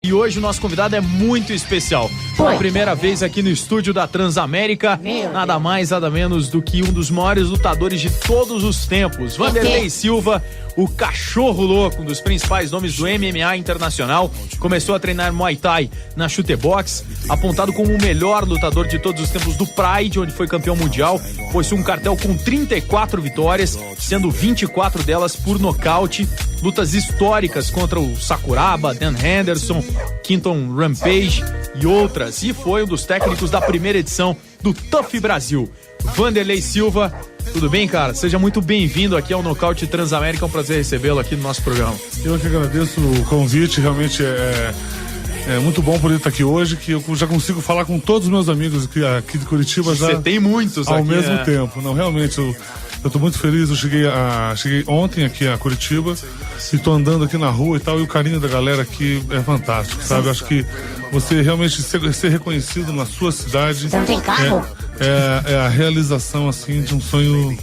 E hoje o nosso convidado é muito especial. Pela primeira vez aqui no estúdio da Transamérica, nada mais, nada menos do que um dos maiores lutadores de todos os tempos, Wanderlei Silva, o cachorro louco, um dos principais nomes do MMA internacional. Começou a treinar Muay Thai na Chute Box, apontado como o melhor lutador de todos os tempos do Pride, onde foi campeão mundial. Possui um cartel com 34 vitórias, sendo 24 delas por nocaute. Lutas históricas contra o Sakuraba, Dan Henderson, Quinton Rampage e outras. E foi um dos técnicos da primeira edição do TUF Brasil. Wanderlei Silva, tudo bem, cara? Seja muito bem-vindo aqui ao Nocaute Transamérica. É um prazer recebê-lo aqui no nosso programa. Eu que agradeço o convite, realmente é muito bom poder estar aqui hoje, que eu já consigo falar com todos os meus amigos aqui de Curitiba. Você tem muitos ao aqui, mesmo tempo. Não, realmente, eu estou muito feliz. Eu cheguei ontem aqui a Curitiba e estou andando aqui na rua e tal, e o carinho da galera aqui é fantástico, sabe? Acho que você realmente ser reconhecido na sua cidade. Você não tem carro? É a realização, assim, de um sonho.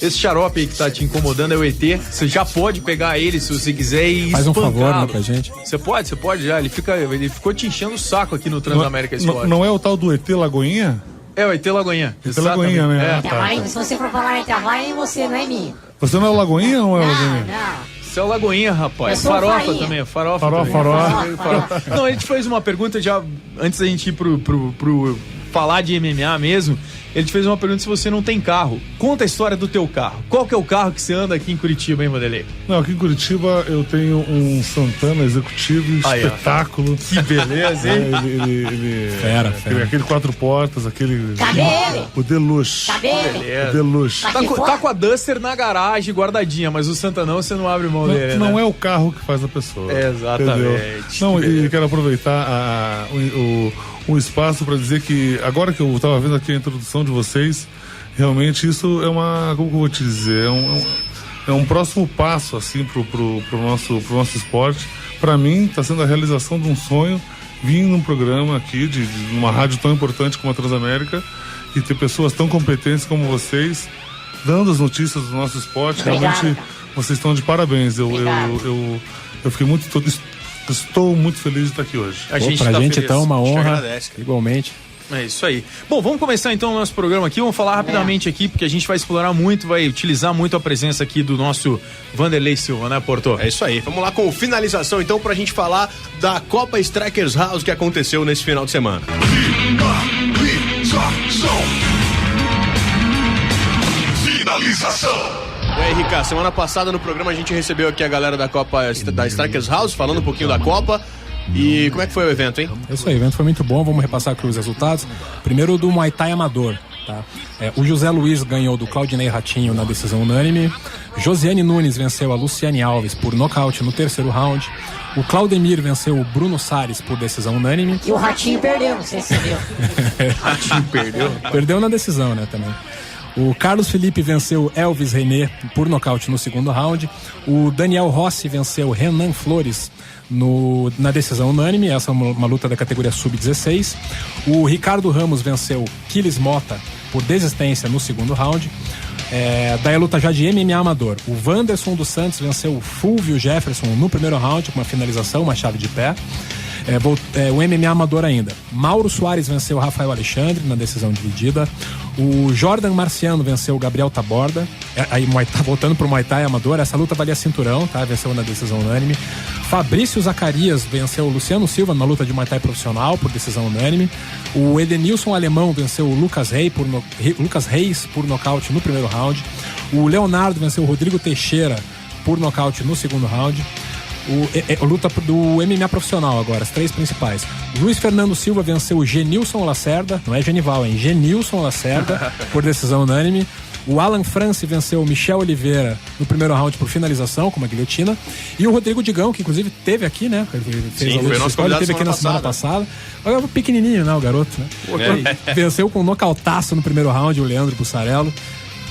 Esse xarope aí que tá te incomodando é o ET. Você já pode pegar ele se você quiser e faz um espancá-lo. favor, né, pra gente. Você pode já. Ele ficou te enchendo o saco aqui no Transamérica Esporte. Não é o tal do ET Lagoinha? É o ET Lagoinha. ET Lagoinha, né? Tá. Se você for falar em Itaguaí, você não é minha. Você não é o Lagoinha ou não é o Lagoinha? Não. Você é o Lagoinha, rapaz. Farofa também. Farofa. Não, a gente fez uma pergunta já antes da gente ir pro falar de MMA mesmo. Ele te fez uma pergunta se você não tem carro. Conta a história do teu carro. Qual que é o carro que você anda aqui em Curitiba, hein, Wanderlei? Não, aqui em Curitiba eu tenho um Santana executivo, espetáculo. Que beleza, hein? Fera. Aquele 4 portas, aquele... Cadê ele? O Deluxe. Cadê ele? O Deluxe. Tá com a Duster na garagem, guardadinha, mas o Santanão você não abre mão dele, não né? é o carro que faz a pessoa. Exatamente. Não, e quero aproveitar o espaço para dizer que agora que eu estava vendo aqui a introdução de vocês, realmente isso é como que eu vou te dizer, é um próximo passo assim pro nosso esporte. Para mim está sendo a realização de um sonho vir num programa aqui de uma rádio tão importante como a Transamérica e ter pessoas tão competentes como vocês dando as notícias do nosso esporte. Realmente vocês estão de parabéns. Eu fiquei estou muito feliz de estar aqui hoje. Pra gente então, uma honra, igualmente. É isso aí. Bom, vamos começar então o nosso programa aqui. Vamos falar rapidamente aqui, porque a gente vai explorar muito, vai utilizar muito a presença aqui do nosso Wanderlei Silva, né, Porto? É isso aí. Vamos lá com finalização então pra gente falar da Copa Strikers House que aconteceu nesse final de semana. Finalização. E aí, Ricardo, semana passada no programa a gente recebeu aqui a galera da Copa da Strikers House, falando um pouquinho da Copa. E como é que foi o evento, hein? É isso aí, o evento foi muito bom, vamos repassar aqui os resultados. Primeiro do Muay Thai Amador, tá? O José Luiz ganhou do Claudinei Ratinho na decisão unânime. Josiane Nunes venceu a Luciane Alves por nocaute no terceiro round. O Claudemir venceu o Bruno Salles por decisão unânime. E o Ratinho perdeu, não sei se você viu. Ratinho perdeu? Perdeu na decisão, né, também. O Carlos Felipe venceu Elvis René por nocaute no segundo round. O Daniel Rossi venceu Renan Flores na decisão unânime. Essa é uma luta da categoria sub-16. O Ricardo Ramos venceu Quiles Mota por desistência no segundo round. Daí a luta já de MMA amador. O Wanderson dos Santos venceu o Fulvio Jefferson no primeiro round com uma finalização, uma chave de pé. O MMA amador ainda. Mauro Soares venceu o Rafael Alexandre na decisão dividida. O Jordan Marciano venceu o Gabriel Taborda. Aí voltando pro Muay Thai amador, essa luta valia cinturão, tá? Venceu na decisão unânime. Fabrício Zacarias venceu o Luciano Silva na luta de Muay Thai profissional por decisão unânime. O Edenilson Alemão venceu o Lucas Reis por nocaute no primeiro round. O Leonardo venceu o Rodrigo Teixeira por nocaute no segundo round. Luta do MMA profissional agora, as três principais. Luiz Fernando Silva venceu o Genilson Lacerda, não é Genival, hein? Genilson Lacerda, por decisão unânime. O Alan France venceu o Michel Oliveira no primeiro round por finalização, com uma guilhotina. E o Rodrigo Digão, que inclusive teve aqui, né? Sim, foi nosso convidado teve aqui na semana passada. Agora pequenininho, né, o garoto, né? Venceu com um nocautaço no primeiro round o Leandro Bussarello.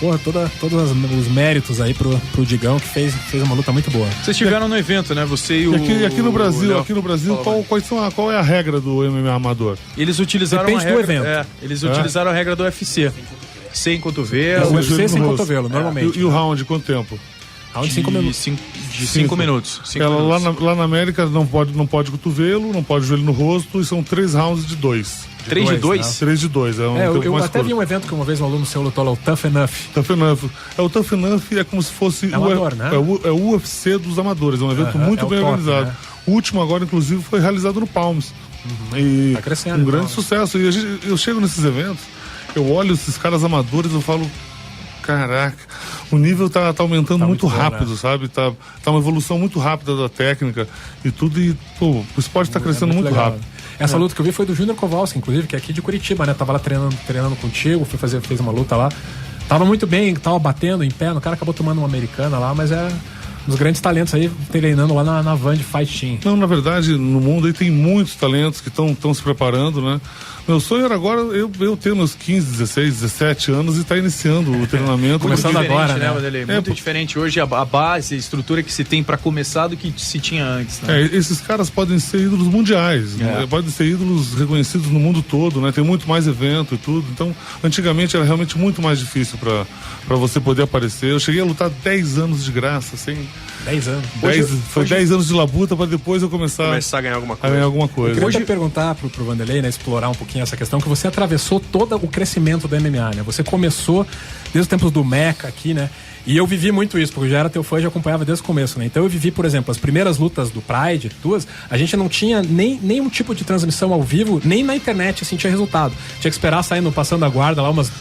Porra, todos os méritos aí pro Digão, que fez uma luta muito boa. Vocês estiveram no evento, né? Você e o... E aqui no Brasil, qual é a regra do MMA amador? Eles utilizaram Depende do evento. Eles utilizaram a regra do UFC. Sem cotovelo. UFC sem cotovelo, normalmente. E o round, quanto tempo? Round de 5 minutos. De 5 minutos. Lá na América não pode cotovelo, não pode joelho no rosto, e são 3 rounds de 2. 3 de 2? 3 de 2. Eu até vi um evento que uma vez um aluno seu lutou lá, o Tough Enough. O Tough Enough é como se fosse amador, né? É o UFC dos amadores, é um evento muito bem organizado. Né? O último agora, inclusive, foi realizado no Palms. E tá crescendo, um grande sucesso. E eu chego nesses eventos, eu olho esses caras amadores, eu falo, caraca, o nível tá aumentando muito rápido, né? Sabe? Tá uma evolução muito rápida da técnica e tudo, e o esporte tá crescendo muito rápido. Essa luta que eu vi foi do Júnior Kowalski, inclusive, que é aqui de Curitiba, né? Tava lá treinando contigo, fez uma luta lá. Tava muito bem, tava batendo em pé, o cara acabou tomando uma americana lá, mas é um dos grandes talentos aí treinando lá na Van de Fight Team. Não, na verdade, no mundo aí tem muitos talentos que estão se preparando, né? Meu sonho era agora eu ter meus 15, 16, 17 anos e estar iniciando o treinamento. Começando agora, né? Muito É, diferente hoje a base, a estrutura que se tem para começar do que se tinha antes, né? Esses caras podem ser ídolos mundiais, né? Podem ser ídolos reconhecidos no mundo todo, né? Tem muito mais evento e tudo. Então, antigamente era realmente muito mais difícil para você poder aparecer. Eu cheguei a lutar 10 anos de graça, assim. 10 anos. Foi 10 anos de labuta para depois eu começar a ganhar alguma coisa. Eu queria perguntar pro Vanderlei, né, explorar um pouquinho essa questão, que você atravessou todo o crescimento do MMA, né? Você começou desde os tempos do Mecha aqui, né? E eu vivi muito isso, porque eu já era teu fã e já acompanhava desde o começo, né? Então eu vivi, por exemplo, as primeiras lutas do Pride, a gente não tinha nenhum tipo de transmissão ao vivo, nem na internet, assim, tinha resultado. Tinha que esperar sair no Passando a Guarda lá umas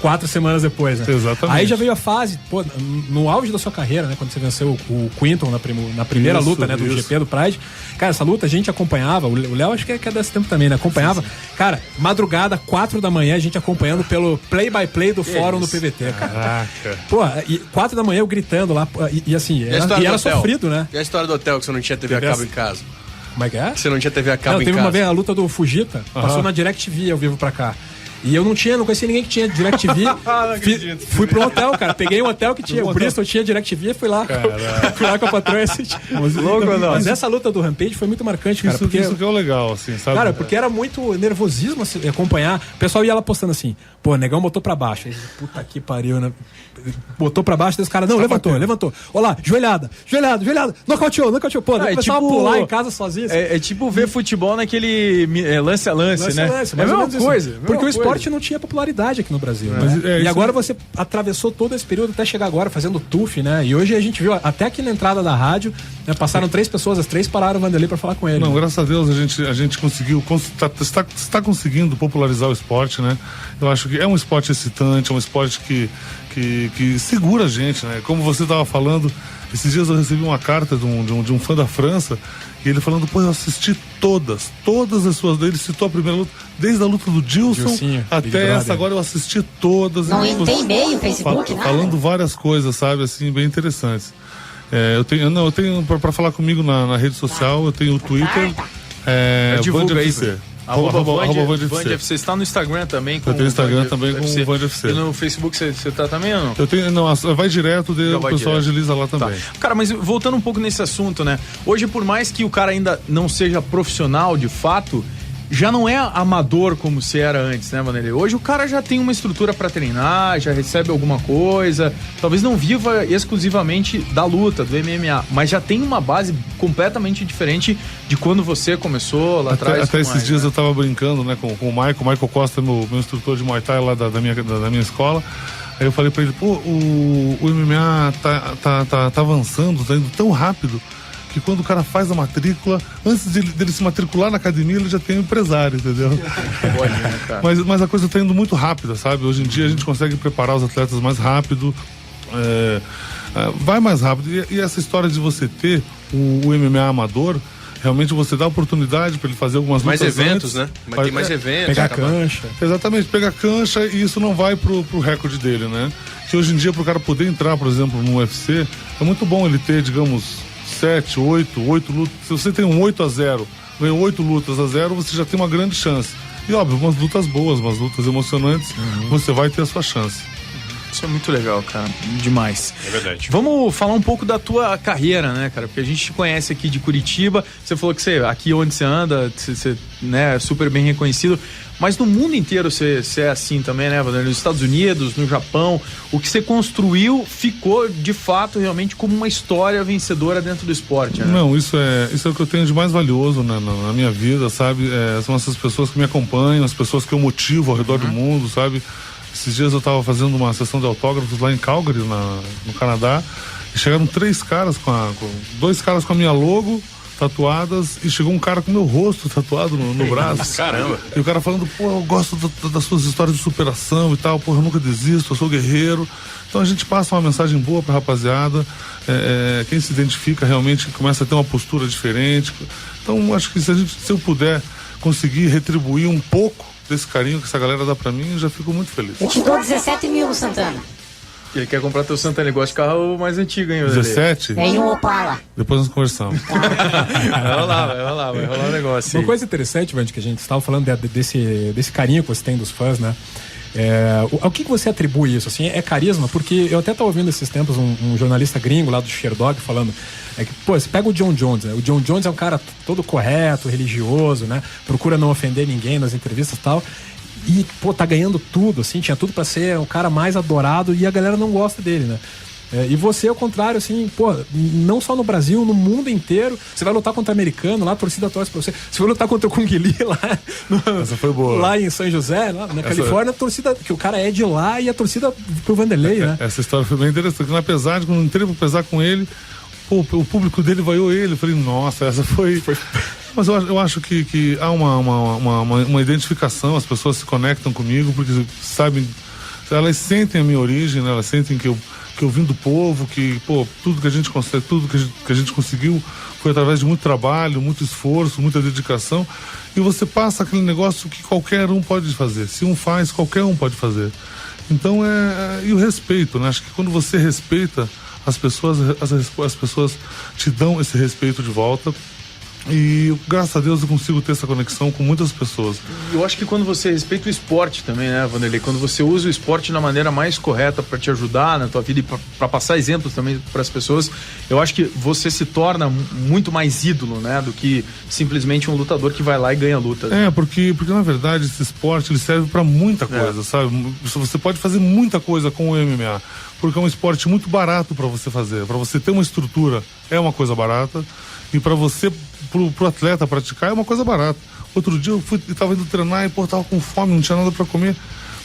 4 semanas depois, né? Exatamente. Aí já veio a fase, pô, no auge da sua carreira, né? Quando você venceu o Quinton na primeira luta, né? Do GP do Pride. Cara, essa luta a gente acompanhava, o Léo acho que é desse tempo também, né? Acompanhava, cara, madrugada, 4 da manhã, a gente acompanhando pelo play-by-play do fórum do PVT, cara. Caraca. Pô, e 4 da manhã eu gritando lá, e assim, era sofrido, né? E a história do hotel que você não tinha TV a cabo em casa? Como é que é? Que você não tinha TV a cabo em casa? Teve uma vez a luta do Fujita, passou na DirecTV ao vivo pra cá. E eu não conhecia ninguém que tinha DirecTV. Fui pro hotel, cara. Peguei um hotel que tinha. O Bristol tinha DirecTV e fui lá. Fui lá com a patroa e assisti. Mas essa luta do Rampage foi muito marcante, cara. Isso que é o legal, assim, sabe? Cara, porque era muito nervosismo assim, acompanhar. O pessoal ia lá postando assim, pô, negão botou pra baixo. Aí, puta que pariu, né? Botou pra baixo, daí os caras, não, levantou. Olha lá, joelhada. Nocauteou. Pô, começava a pular em casa sozinho. Assim. É tipo ver futebol naquele lance a lance, né? É a mesma coisa. Porque o esporte não tinha popularidade aqui no Brasil. Né? E agora você atravessou todo esse período até chegar agora fazendo TUF, né? E hoje a gente viu, até aqui na entrada da rádio, né, passaram 3 pessoas, as 3 pararam o Vanderlei pra falar com ele. Não, graças a Deus a gente conseguiu, está conseguindo popularizar o esporte, né? Eu acho que é um esporte excitante, é um esporte que segura a gente, né? Como você estava falando, esses dias eu recebi uma carta de um fã da França, e ele falando, pô, eu assisti todas as suas, ele citou a primeira luta, desde a luta do Dilson até essa, agora eu assisti todas. Não tem e-mail, Facebook, nada? Falando várias coisas, sabe, assim, bem interessantes. Eu tenho para falar comigo na rede social, eu tenho o Twitter, divulga aí, @VandFC. está no Instagram também. Eu tenho Instagram também com o VandFC. E no Facebook você tá também ou não? Eu tenho, não, vai direto, o pessoal agiliza lá também. Tá. Cara, mas voltando um pouco nesse assunto, né? Hoje, por mais que o cara ainda não seja profissional de fato, já não é amador como se era antes, né, Vanderlei? Hoje o cara já tem uma estrutura pra treinar, já recebe alguma coisa, talvez não viva exclusivamente da luta, do MMA, mas já tem uma base completamente diferente de quando você começou lá atrás. Até esses dias eu tava brincando, né, com o Michael Costa, meu instrutor de Muay Thai lá da minha escola. Aí eu falei pra ele, pô, o MMA tá avançando, tá indo tão rápido, que quando o cara faz a matrícula, antes dele se matricular na academia, ele já tem um empresário, entendeu? Mas a coisa tá indo muito rápida, sabe? Hoje em dia a gente consegue preparar os atletas mais rápido, vai mais rápido. E essa história de você ter o MMA amador, realmente você dá oportunidade para ele fazer algumas lutas mais eventos, antes, né? Tem mais eventos. Pegar cancha. Exatamente, pegar cancha, e isso não vai pro recorde dele, né? Que hoje em dia, pro cara poder entrar, por exemplo, no UFC, é muito bom ele ter, digamos, 7, 8 lutas. Se você tem um 8-0, ganhou 8 lutas a 0, você já tem uma grande chance. E óbvio, umas lutas boas, umas lutas emocionantes, você vai ter a sua chance. Isso é muito legal, cara. Demais. É verdade. Vamos falar um pouco da tua carreira, né, cara? Porque a gente te conhece aqui de Curitiba. Você falou que aqui onde você anda, você né, é super bem reconhecido. Mas no mundo inteiro você é assim também, né, Vanderlei? Nos Estados Unidos, no Japão. O que você construiu ficou, de fato, realmente como uma história vencedora dentro do esporte, né? Não, isso é o que eu tenho de mais valioso na minha vida, sabe? São essas pessoas que me acompanham, as pessoas que eu motivo ao redor do mundo, sabe? Esses dias eu estava fazendo uma sessão de autógrafos lá em Calgary, no Canadá, e chegaram 3 caras dois caras com a minha logo tatuadas, e chegou um cara com meu rosto tatuado no braço. Caramba! E o cara falando, pô, eu gosto das suas histórias de superação e tal, pô, eu nunca desisto, eu sou guerreiro. Então a gente passa uma mensagem boa pra rapaziada, quem se identifica realmente começa a ter uma postura diferente. Então acho que se eu puder conseguir retribuir um pouco desse carinho que essa galera dá pra mim, eu já fico muito feliz. Eu te dou 17 mil no Santana. Ele quer comprar teu Santana, ele gosta de carro mais antigo, hein? 17? Tem um Opala. Depois nós conversamos. Vai rolar um negócio. Uma coisa interessante, Vandy, que a gente estava falando desse carinho que você tem dos fãs, né? Ao que você atribui isso? Assim, é carisma? Porque eu até estava ouvindo esses tempos um jornalista gringo lá do Sherdog falando que, pô, você pega o John Jones, né? O John Jones é um cara todo correto, religioso, né? Procura não ofender ninguém nas entrevistas e tal. E, pô, tá ganhando tudo, assim, tinha tudo pra ser o cara mais adorado e a galera não gosta dele, né? E você, ao contrário, assim, pô, não só no Brasil, no mundo inteiro. Você vai lutar contra o americano, lá a torcida torce pra você. Você vai lutar contra o Kung Lee lá, Essa foi boa. Lá em São José, lá na Califórnia, a torcida, que o cara é de lá e a torcida pro Vanderlei, né? Essa história foi bem interessante, porque na pesagem, quando eu entrei pra pesar com ele, pô, o público dele vaiou ele. Eu falei, nossa, essa foi... Mas eu acho que há uma identificação, as pessoas se conectam comigo, porque sabem, elas sentem a minha origem, né? Elas sentem que eu vim do povo, que, pô, tudo que a gente consegue, tudo que a gente conseguiu foi através de muito trabalho, muito esforço, muita dedicação, e você passa aquele negócio que qualquer um pode fazer. Se um faz, qualquer um pode fazer. Então e o respeito, né? Acho que quando você respeita as pessoas te dão esse respeito de volta. E graças a Deus eu consigo ter essa conexão com muitas pessoas. Eu acho que quando você respeita o esporte também, né, Vanderlei? Quando você usa o esporte na maneira mais correta para te ajudar na tua vida e para passar exemplos também para as pessoas, eu acho que você se torna muito mais ídolo, né, do que simplesmente um lutador que vai lá e ganha lutas. Porque na verdade esse esporte ele serve para muita coisa, sabe? Você pode fazer muita coisa com o MMA, porque é um esporte muito barato para você fazer. Para você ter uma estrutura é uma coisa barata, e para você pro atleta praticar é uma coisa barata. Outro dia eu tava indo treinar e, pô, tava com fome, não tinha nada para comer.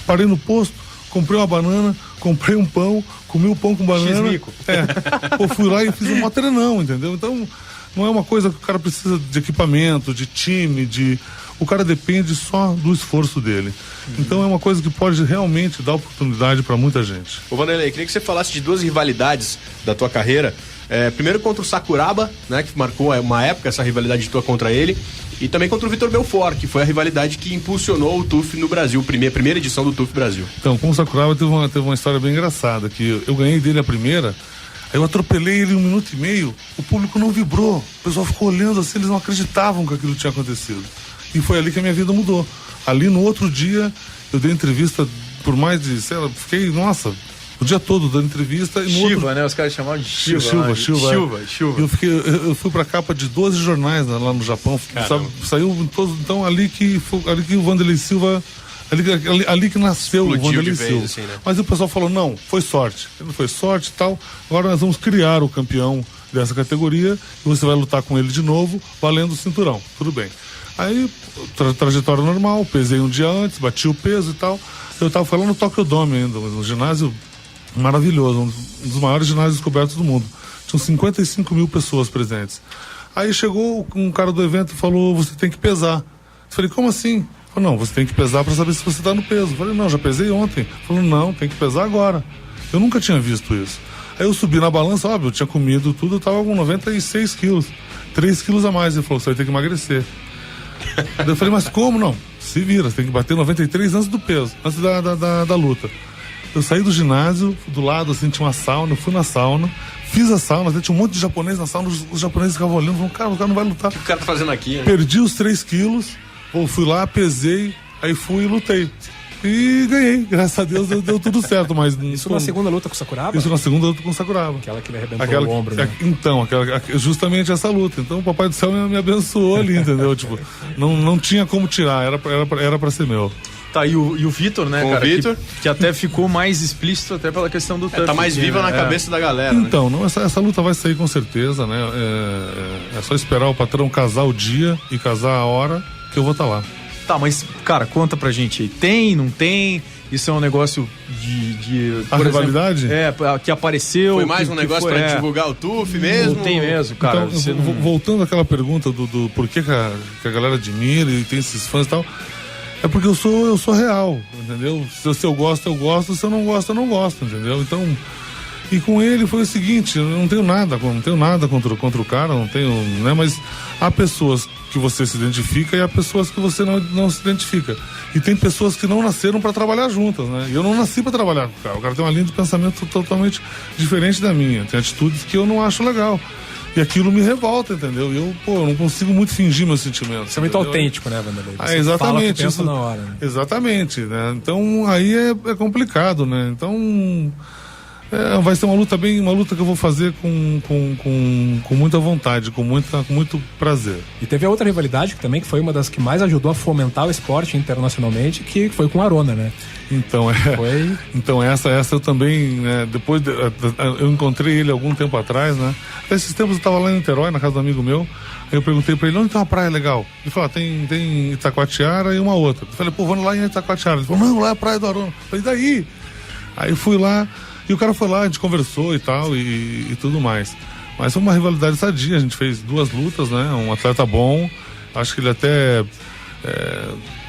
Parei no posto, comprei uma banana, comprei um pão, comi o pão com banana. Pô, fui lá e fiz um treinão, entendeu? Então, não é uma coisa que o cara precisa de equipamento, de time, o cara depende só do esforço dele. Então é uma coisa que pode realmente dar oportunidade para muita gente. Ô Vanderlei, queria que você falasse de 2 rivalidades da tua carreira. Primeiro contra o Sakuraba, né, que marcou uma época essa rivalidade tua contra ele, e também contra o Vitor Belfort, que foi a rivalidade que impulsionou o TUF no Brasil, primeira edição do TUF Brasil. Então, com o Sakuraba teve uma história bem engraçada, que eu ganhei dele a primeira, aí eu atropelei ele em 1 minuto e meio, o público não vibrou, o pessoal ficou olhando assim, eles não acreditavam que aquilo tinha acontecido. E foi ali que a minha vida mudou. Ali no outro dia, eu dei entrevista por mais de, sei lá, fiquei, nossa, o dia todo dando entrevista. E Silva, né? Os caras chamavam de Silva. Silva. Eu fui pra capa de 12 jornais, né, lá no Japão, sabe? Saiu todos, então ali que o Vanderlei Silva, ali que nasceu o Vanderlei Silva. Assim, né? Mas o pessoal falou, não, foi sorte. Não foi sorte e tal, agora nós vamos criar o campeão dessa categoria e você vai lutar com ele de novo, valendo o cinturão. Tudo bem. Aí, trajetória normal, pesei um dia antes, bati o peso e tal. Eu tava falando no Tokyo Dome ainda, um ginásio maravilhoso, um dos maiores ginásios cobertos do mundo. Tinham 55 mil pessoas presentes. Aí chegou um cara do evento e falou, você tem que pesar. Eu falei, como assim? Ele falou, não, você tem que pesar para saber se você tá no peso. Eu falei, não, já pesei ontem. Ele falou, não, tem que pesar agora. Eu nunca tinha visto isso. Aí eu subi na balança, óbvio, eu tinha comido tudo, eu tava com 96 quilos. 3 quilos a mais. Ele falou, você vai ter que emagrecer. Eu falei, mas como não? Se vira, você tem que bater 93 antes do peso, antes da luta. Eu saí do ginásio, do lado assim tinha uma sauna, eu fui na sauna, fiz a sauna, tinha um monte de japonês na sauna, os japoneses ficavam olhando, falaram, cara, o cara não vai lutar. O que o cara tá fazendo aqui, né? Perdi os 3 quilos, fui lá, pesei, aí fui e lutei. E ganhei, graças a Deus deu tudo certo, mas... Isso na segunda luta com o Sakuraba? Isso na segunda luta com o Sakuraba. Aquela que ele arrebentou o ombro, né? Então, justamente essa luta. Então o Papai do Céu me abençoou ali, entendeu? Tipo, não tinha como tirar, era pra ser meu. Tá, e o Vitor, né, Com cara? o Vitor. Que até ficou mais explícito até pela questão do Tá mais viva na cabeça da galera, Então, não, essa luta vai sair com certeza, né? É só esperar o patrão casar o dia e casar a hora que eu vou estar lá. Tá, mas, cara, conta pra gente aí. Tem, não tem? Isso é um negócio de A rivalidade? Que apareceu. Foi mais um negócio pra divulgar o TUF mesmo? Não tem mesmo, cara. Então, voltando àquela pergunta do porquê que a galera admira e tem esses fãs e tal, é porque eu sou real, entendeu? Se eu gosto, eu gosto, se eu não gosto, eu não gosto, entendeu? Então, e com ele foi o seguinte, eu não tenho nada contra o cara, não tenho, né? Mas há pessoas que você se identifica e há pessoas que você não se identifica. E tem pessoas que não nasceram para trabalhar juntas, né? E eu não nasci para trabalhar com o cara. O cara tem uma linha de pensamento totalmente diferente da minha. Tem atitudes que eu não acho legal. E aquilo me revolta, entendeu? E eu não consigo muito fingir meus sentimentos. Você é muito autêntico, né, Vanderlei? Você exatamente. fala o que pensa na hora, né? Exatamente, né? Então aí é complicado, né? Então vai ser uma luta que eu vou fazer com muita vontade, com muito prazer. E teve a outra rivalidade que foi uma das que mais ajudou a fomentar o esporte internacionalmente, que foi com a Arona, né? Então essa eu também, né, depois eu encontrei ele algum tempo atrás, né? Até esses tempos eu estava lá em Niterói, na casa do amigo meu. Aí eu perguntei pra ele, onde tem uma praia legal? Ele falou, tem Itacoatiara e uma outra. Eu falei, pô, vamos lá em Itacoatiara. Ele falou, não, lá é a praia do Arona. Eu falei, daí? Aí eu fui lá, e o cara foi lá, a gente conversou e tal, e tudo mais. Mas foi uma rivalidade sadia, a gente fez 2 lutas, né? Um atleta bom, acho que ele até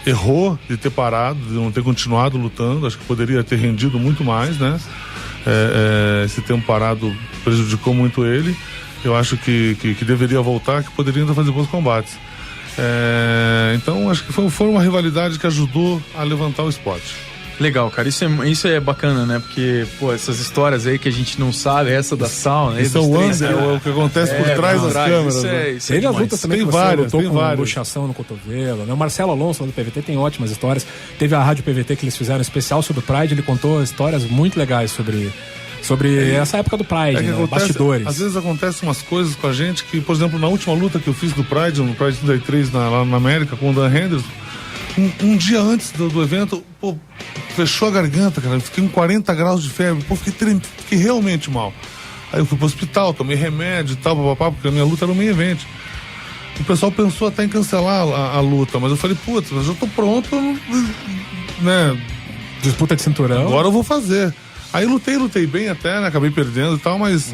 errou de ter parado, de não ter continuado lutando, acho que poderia ter rendido muito mais, né? Esse tempo parado prejudicou muito ele. Eu acho que deveria voltar, que poderia ainda fazer bons combates. Então acho que foi uma rivalidade que ajudou a levantar o esporte. Legal, cara, isso é bacana, né? Porque, pô, essas histórias aí que a gente não sabe, essa da sauna... Isso é o que acontece por trás das câmeras. Teve as lutas também tem que você várias, lutou com luxação no cotovelo, né? O Marcelo Alonso do PVT tem ótimas histórias. Teve a Rádio PVT que eles fizeram um especial sobre o Pride, ele contou histórias muito legais sobre essa época do Pride, né? Bastidores. Às vezes acontecem umas coisas com a gente que, por exemplo, na última luta que eu fiz do Pride, no Pride 33 lá na América, com o Dan Henderson, um dia antes do evento, pô, fechou a garganta, cara. Eu fiquei com 40 graus de febre. Pô, fiquei realmente mal. Aí eu fui pro hospital, tomei remédio e tal, papapá, porque a minha luta era no main event. O pessoal pensou até em cancelar a luta, mas eu falei, putz, eu já tô pronto, né? Disputa de cinturão. Agora eu vou fazer. Aí lutei bem até, né? Acabei perdendo e tal, mas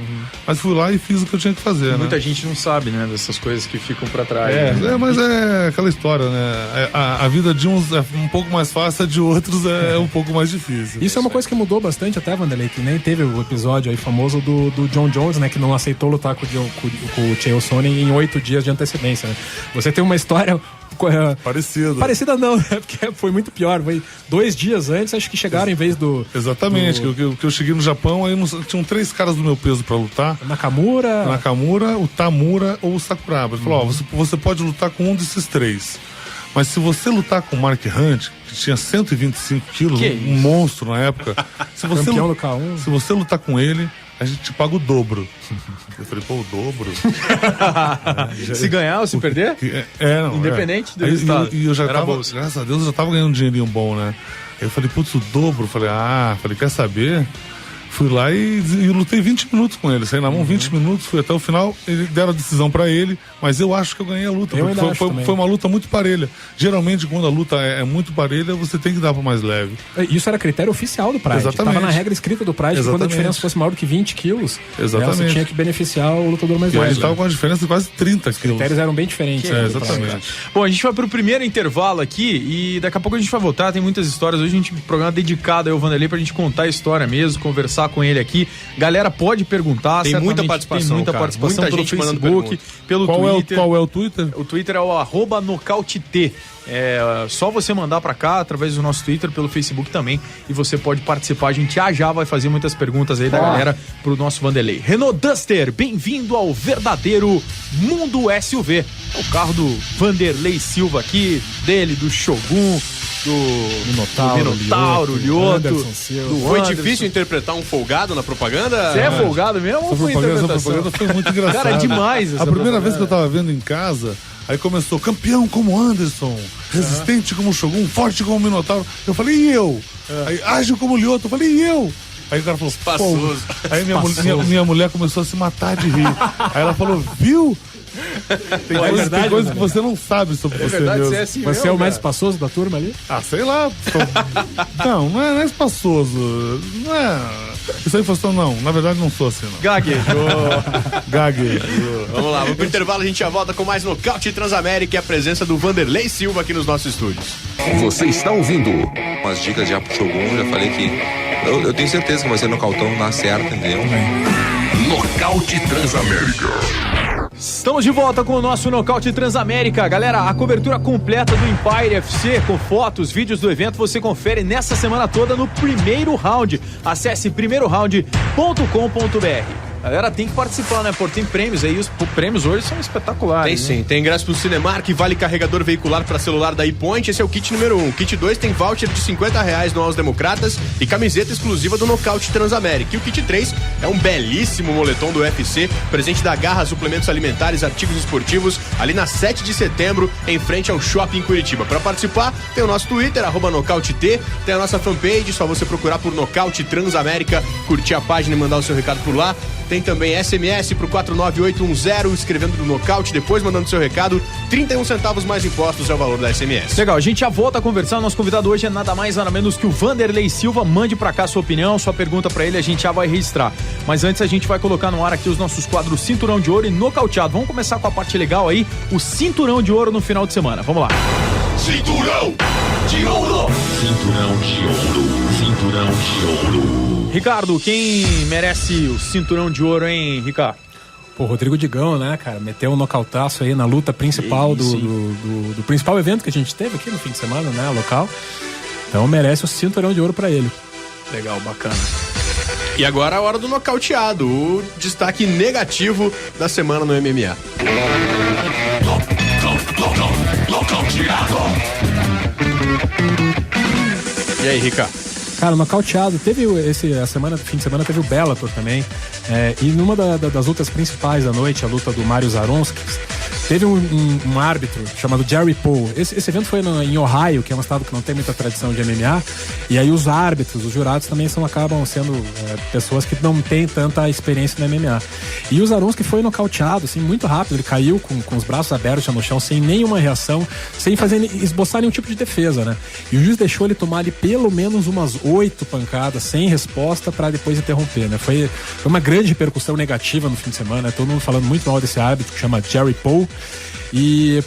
fui lá e fiz o que eu tinha que fazer, Muita gente não sabe, né? Dessas coisas que ficam pra trás. Mas é aquela história, né? A vida de uns é um pouco mais fácil, a de outros é um pouco mais difícil. Isso é uma coisa que mudou bastante até, Vanderlei, que nem teve o episódio aí famoso do John Jones, né? Que não aceitou lutar com o Chael Sonnen em 8 dias de antecedência, né? Você tem uma história... Parecida não, né? Porque foi muito pior. Foi 2 dias antes, acho que chegaram em vez do... Exatamente, que eu cheguei no Japão, aí tinham 3 caras do meu peso pra lutar. Nakamura, o Tamura ou o Sakuraba. Ele falou, você pode lutar com um desses 3. Mas se você lutar com o Mark Hunt, que tinha 125 quilos, um monstro na época, se você lutar com ele, a gente te paga o dobro. Eu falei, pô, o dobro? Se ganhar ou se perder? Não. Independente do resultado. E eu já tava, graças a Deus, eu já tava ganhando um dinheirinho bom, né? Aí eu falei, putz, o dobro? Falei, quer saber? Fui lá e lutei 20 minutos com ele. Saí na mão 20 minutos, fui até o final. Eles deram a decisão pra ele, mas eu acho que eu ganhei a luta. Foi uma luta muito parelha. Geralmente, quando a luta é muito parelha, você tem que dar pro mais leve. Isso era critério oficial do Pride. Exatamente. Tava na regra escrita do Pride, que quando a diferença fosse maior do que 20 quilos, você tinha que beneficiar o lutador mais leve. Ele tava com uma diferença de quase 30 quilos. Os critérios eram bem diferentes. Exatamente. Bom, a gente vai pro primeiro intervalo aqui e daqui a pouco a gente vai voltar. Tem muitas histórias. Hoje a gente tem um programa dedicado ao Vanderlei pra gente contar a história mesmo, conversar com ele aqui. Galera, pode perguntar. Tem muita participação, muita participação muita pelo gente mandando Facebook, pelo Twitter. Qual é o Twitter? O Twitter é o @nocaute. É só você mandar pra cá através do nosso Twitter, pelo Facebook também, e você pode participar. A gente já vai fazer muitas perguntas aí da galera pro nosso Vanderlei. Renault Duster, bem-vindo ao verdadeiro mundo SUV. É o carro do Vanderlei Silva aqui, dele, do Shogun. Minotauro, Lioto. Anderson Silva. do Foi Anderson. difícil interpretar um folgado na propaganda? Você é folgado mesmo ou foi Essa interpretação? propaganda foi muito engraçada. Cara, é demais essa A primeira propaganda. vez que eu tava vendo em casa, aí começou campeão como Anderson, resistente como Shogun, forte como Minotauro. Eu falei, e eu? Aí, ágil como Lioto. Eu falei, e eu? Aí o cara falou, Espaçoso. pô. Aí minha mulher começou a se matar de rir. Aí ela falou, viu? Tem é coisas verdade, que você não sabe sobre você verdade, mesmo. você é assim Você é mesmo, o mais cara. espaçoso da turma ali? Ah, sei lá. Não é espaçoso. Não é. Isso aí fosse não. Na verdade, não sou assim, não. Gaguejou. Gaguejou. Vamos lá, vamos pro intervalo, a gente já volta com mais Nocaute Transamérica e a presença do Vanderlei Silva aqui nos nossos estúdios. Você está ouvindo umas dicas já pro Shogun, já falei que eu tenho certeza que vai ser nocautão na certa, entendeu? Nocaute Transamérica. Estamos de volta com o nosso Nocaute Transamérica. Galera, a cobertura completa do Empire FC, com fotos, vídeos do evento, você confere nessa semana toda no Primeiro Round. Acesse primeiroround.com.br. Galera, tem que participar, né? Porque tem prêmios aí, os prêmios hoje são espetaculares. Tem né? sim, tem ingresso pro Cinemark, vale carregador veicular para celular da iPoint, esse é o kit número 1. Kit 2 tem voucher de R$50 no Aos Democratas e camiseta exclusiva do Nocaute Transamérica. E o kit 3 é um belíssimo moletom do UFC, presente da Garra Suplementos Alimentares, Artigos Esportivos, ali na 7 de setembro, em frente ao Shopping Curitiba. Para participar, tem o nosso Twitter, @NocauteT, tem a nossa fanpage, só você procurar por Nocaute Transamérica, curtir a página e mandar o seu recado por lá. Tem também SMS pro 49810, escrevendo no Nocaute, depois mandando seu recado. 31 centavos mais impostos é o valor da SMS. Legal, a gente já volta a conversar. Nosso convidado hoje é nada mais, nada menos que o Vanderlei Silva. Mande pra cá sua opinião, sua pergunta pra ele, a gente já vai registrar. Mas antes a gente vai colocar no ar aqui os nossos quadros Cinturão de Ouro e Nocauteado. Vamos começar com a parte legal aí, o Cinturão de Ouro no final de semana. Vamos lá. Cinturão de Ouro. Cinturão de Ouro. Cinturão de Ouro. Ricardo, quem merece o Cinturão de Ouro, hein, Ricardo? Pô, Rodrigo Digão, né, cara? Meteu um nocautaço aí na luta principal do principal evento que a gente teve aqui no fim de semana, né, local. Então merece o Cinturão de Ouro pra ele. Legal, bacana. E agora a hora do nocauteado, o destaque negativo da semana no MMA. Nocauteado. E aí, Ricardo? Cara, nocauteado. Teve a semana, fim de semana, teve o Bellator também. E numa das lutas principais da noite, a luta do Mário Zaronskis, teve um árbitro chamado Jerry Paul. Esse evento foi em Ohio, que é um estado que não tem muita tradição de MMA. E aí os árbitros, os jurados também acabam sendo pessoas que não têm tanta experiência no MMA. E o Zaronski foi nocauteado, assim, muito rápido. Ele caiu com os braços abertos no chão, sem nenhuma reação, sem esboçar nenhum tipo de defesa, né? E o juiz deixou ele tomar ali pelo menos umas 8 pancadas sem resposta para depois interromper, né? Foi uma grande repercussão negativa no fim de semana, né? Todo mundo falando muito mal desse árbitro que chama Jerry Paul. E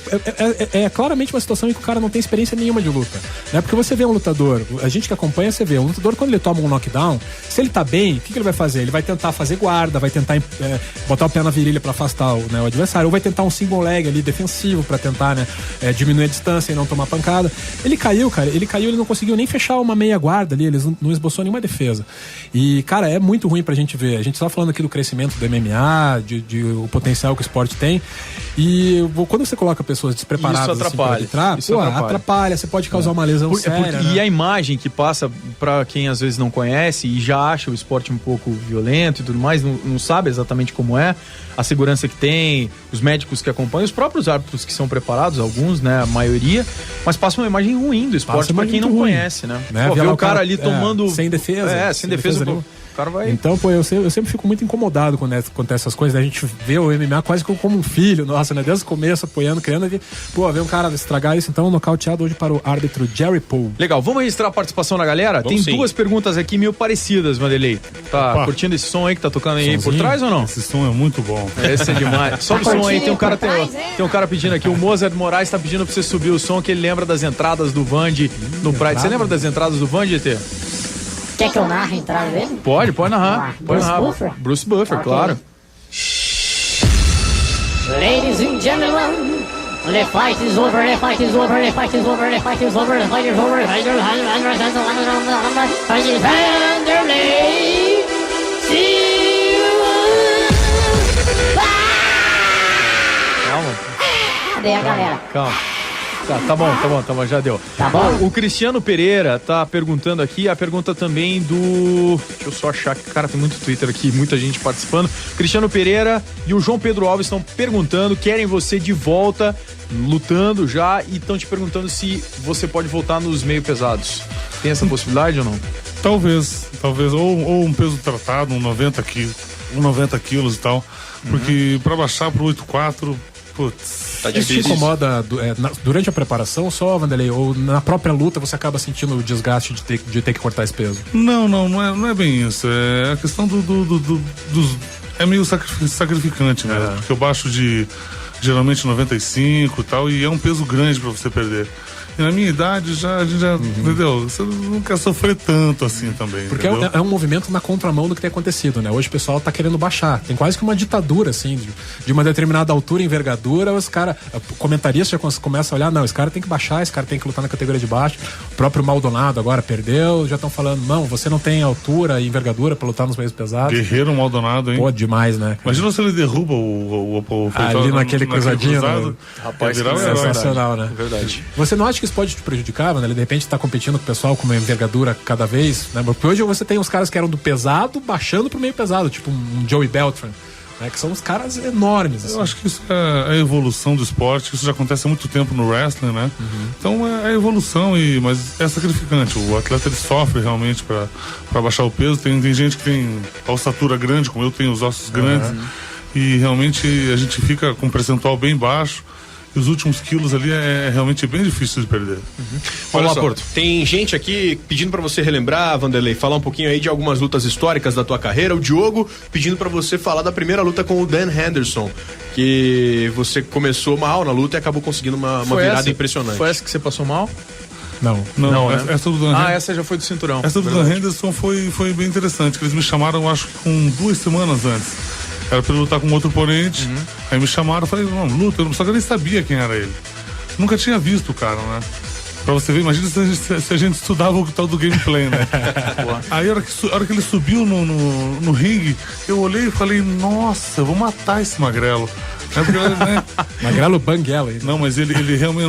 é claramente uma situação em que o cara não tem experiência nenhuma de luta, né? Porque você vê um lutador, a gente que acompanha, você vê um lutador, quando ele toma um knockdown, se ele tá bem, o que ele vai fazer? Ele vai tentar fazer guarda, vai tentar botar o pé na virilha pra afastar o adversário, ou vai tentar um single leg ali defensivo pra tentar, né, diminuir a distância e não tomar pancada. Ele caiu, ele não conseguiu nem fechar uma meia guarda ali, ele não esboçou nenhuma defesa. E, cara, é muito ruim pra gente ver. A gente tá falando aqui do crescimento do MMA, de o potencial que o esporte tem, e quando você coloca pessoas despreparadas Isso atrapalha. Assim, atrapalha, você pode causar uma lesão séria, né? E a imagem que passa pra quem às vezes não conhece e já acha o esporte um pouco violento e tudo mais, não sabe exatamente como é, a segurança que tem, os médicos que acompanham, os próprios árbitros que são preparados, alguns, né, a maioria, mas passa uma imagem ruim do esporte pra quem não conhece, né? Pô, ver o cara ali tomando... sem defesa. Sem defesa o cara vai... Então, pô, eu sempre fico muito incomodado quando acontece essas coisas, né? A gente vê o MMA quase como um filho, nossa, né? Desde o começo, apoiando, criando, ver um cara estragar isso. Então, nocauteado hoje para o árbitro Jerry Paul. Legal, vamos registrar a participação da galera? Vamos Tem duas perguntas aqui meio parecidas, Vanderlei. Tá Opa. curtindo esse som aí que tá tocando aí por trás ou não? Esse som é muito bom. Esse é demais. Sobe o som aí, tem um cara, Por trás, hein? tem um cara pedindo aqui, o Mozart Moraes tá pedindo pra você subir o som, que ele lembra das entradas do Vande no Pride. Você lembra das entradas do Vande, ET? Quer que eu narre a entrada dele? Pode narrar. Pode Bruce narrar. Buffer? Bruce Buffer, Ok. claro. Ladies and gentlemen, the fight is over, the fight is over, the fight is over, the fight is over, the fight is over, the fight is over, Vanderlei Silva. Calma, Cadê a galera? calma. Tá bom, já deu. Tá bom. O Cristiano Pereira tá perguntando aqui, a pergunta também do... Deixa eu só achar, cara, tem muito Twitter aqui, muita gente participando. Cristiano Pereira e o João Pedro Alves estão perguntando, querem você de volta, lutando já, e estão te perguntando se você pode voltar nos meio pesados. Tem essa possibilidade ou não? Talvez, ou um peso tratado, 90 quilos e tal, porque pra baixar pro 8,4, putz... Tá Isso te difícil. incomoda durante a preparação só, Vanderlei? Ou na própria luta você acaba sentindo o desgaste de ter que cortar esse peso? Não é bem isso. É a questão dos... É meio sacrificante, né? Porque eu baixo de geralmente 95 e tal, e é um peso grande pra você perder. E na minha idade, a gente já entendeu? Você não quer sofrer tanto assim também. Porque é um movimento na contramão do que tem acontecido, né? Hoje o pessoal tá querendo baixar. Tem quase que uma ditadura, assim, de uma determinada altura e envergadura, os caras, comentaristas já começam a olhar, não, esse cara tem que baixar, esse cara tem que lutar na categoria de baixo. O próprio Maldonado agora perdeu, já estão falando, não, você não tem altura e envergadura pra lutar nos meios pesados. Guerreiro Maldonado, hein? Pô, demais, né? Imagina se ele derruba o ali naquele cruzadinho, cruzado, Rapaz, virar que um herói. sensacional, né? Verdade. Você não acha que isso pode te prejudicar, né? Ele de repente tá competindo com o pessoal com uma envergadura cada vez, né? Porque hoje você tem os caras que eram do pesado baixando pro meio pesado, tipo um Joey Beltran, né? Que são uns caras enormes, assim. Eu acho que isso é a evolução do esporte, isso já acontece há muito tempo no wrestling, né? Então é a evolução, mas é sacrificante. O atleta ele sofre realmente para baixar o peso. Tem gente que tem a ossatura grande, como eu tenho os ossos grandes, e realmente a gente fica com um percentual bem baixo. E os últimos quilos ali é realmente bem difícil de perder. Olha só, tem gente aqui pedindo pra você relembrar, Vanderlei, falar um pouquinho aí de algumas lutas históricas da tua carreira. O Diogo pedindo pra você falar da primeira luta com o Dan Henderson, que você começou mal na luta e acabou conseguindo uma virada impressionante. Foi essa que você passou mal? Não. Não, né? essa do Dan Essa já foi do cinturão. Essa do Dan Henderson foi bem interessante, que eles me chamaram, acho que com 2 semanas antes. Era pra eu lutar com outro oponente. Aí me chamaram, eu falei, não, luta, só que eu nem sabia quem era ele. Nunca tinha visto o cara, né? Pra você ver, imagina se a gente estudava o tal do gameplay, né? Aí a hora que ele subiu no ringue, eu olhei e falei, nossa, eu vou matar esse magrelo. Né? Magrelo Banguela. Não, mas ele realmente,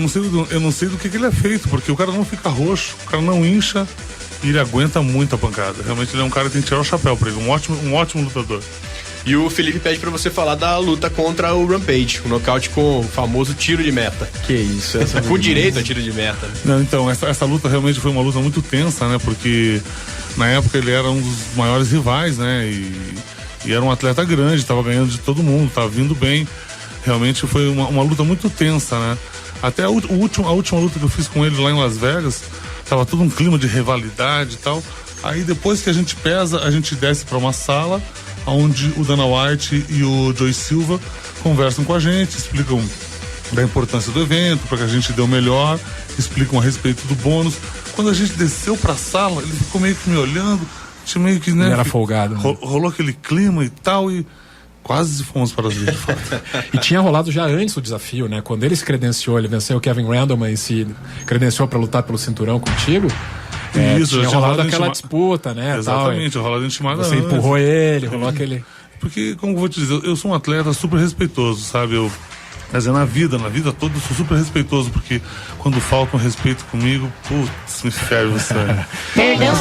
eu não sei do que ele é feito, porque o cara não fica roxo, o cara não incha e ele aguenta muito a pancada. Realmente ele é um cara que tem que tirar o chapéu pra ele, um ótimo lutador. E o Felipe pede pra você falar da luta contra o Rampage, o nocaute com o famoso tiro de meta. Que isso, essa Com direito a tiro de meta. Não, então, essa luta realmente foi uma luta muito tensa, né? Porque na época ele era um dos maiores rivais, né? E era um atleta grande, tava ganhando de todo mundo, tava vindo bem. Realmente foi uma luta muito tensa, né? Até a última luta que eu fiz com ele lá em Las Vegas, tava todo um clima de rivalidade e tal. Aí depois que a gente pesa, a gente desce pra uma sala onde o Dana White e o Joey Silva conversam com a gente, explicam da importância do evento, para que a gente dê o melhor, explicam a respeito do bônus. Quando a gente desceu pra sala, ele ficou meio que me olhando, meio que, né? Ele era folgado, né? Rolou aquele clima e tal, e quase fomos para as vias de fato. E tinha rolado já antes o desafio, né? Quando ele se credenciou, ele venceu o Kevin Randleman e se credenciou para lutar pelo cinturão contigo. Isso, tinha rolado aquela disputa, né? Exatamente, rolado intimada. Você empurrou ele, rolou aquele... Porque, como eu vou te dizer, eu sou um atleta super respeitoso, sabe? Quer dizer, na vida toda eu sou super respeitoso, porque quando faltam respeito comigo, putz, me ferve, sério. Perdão,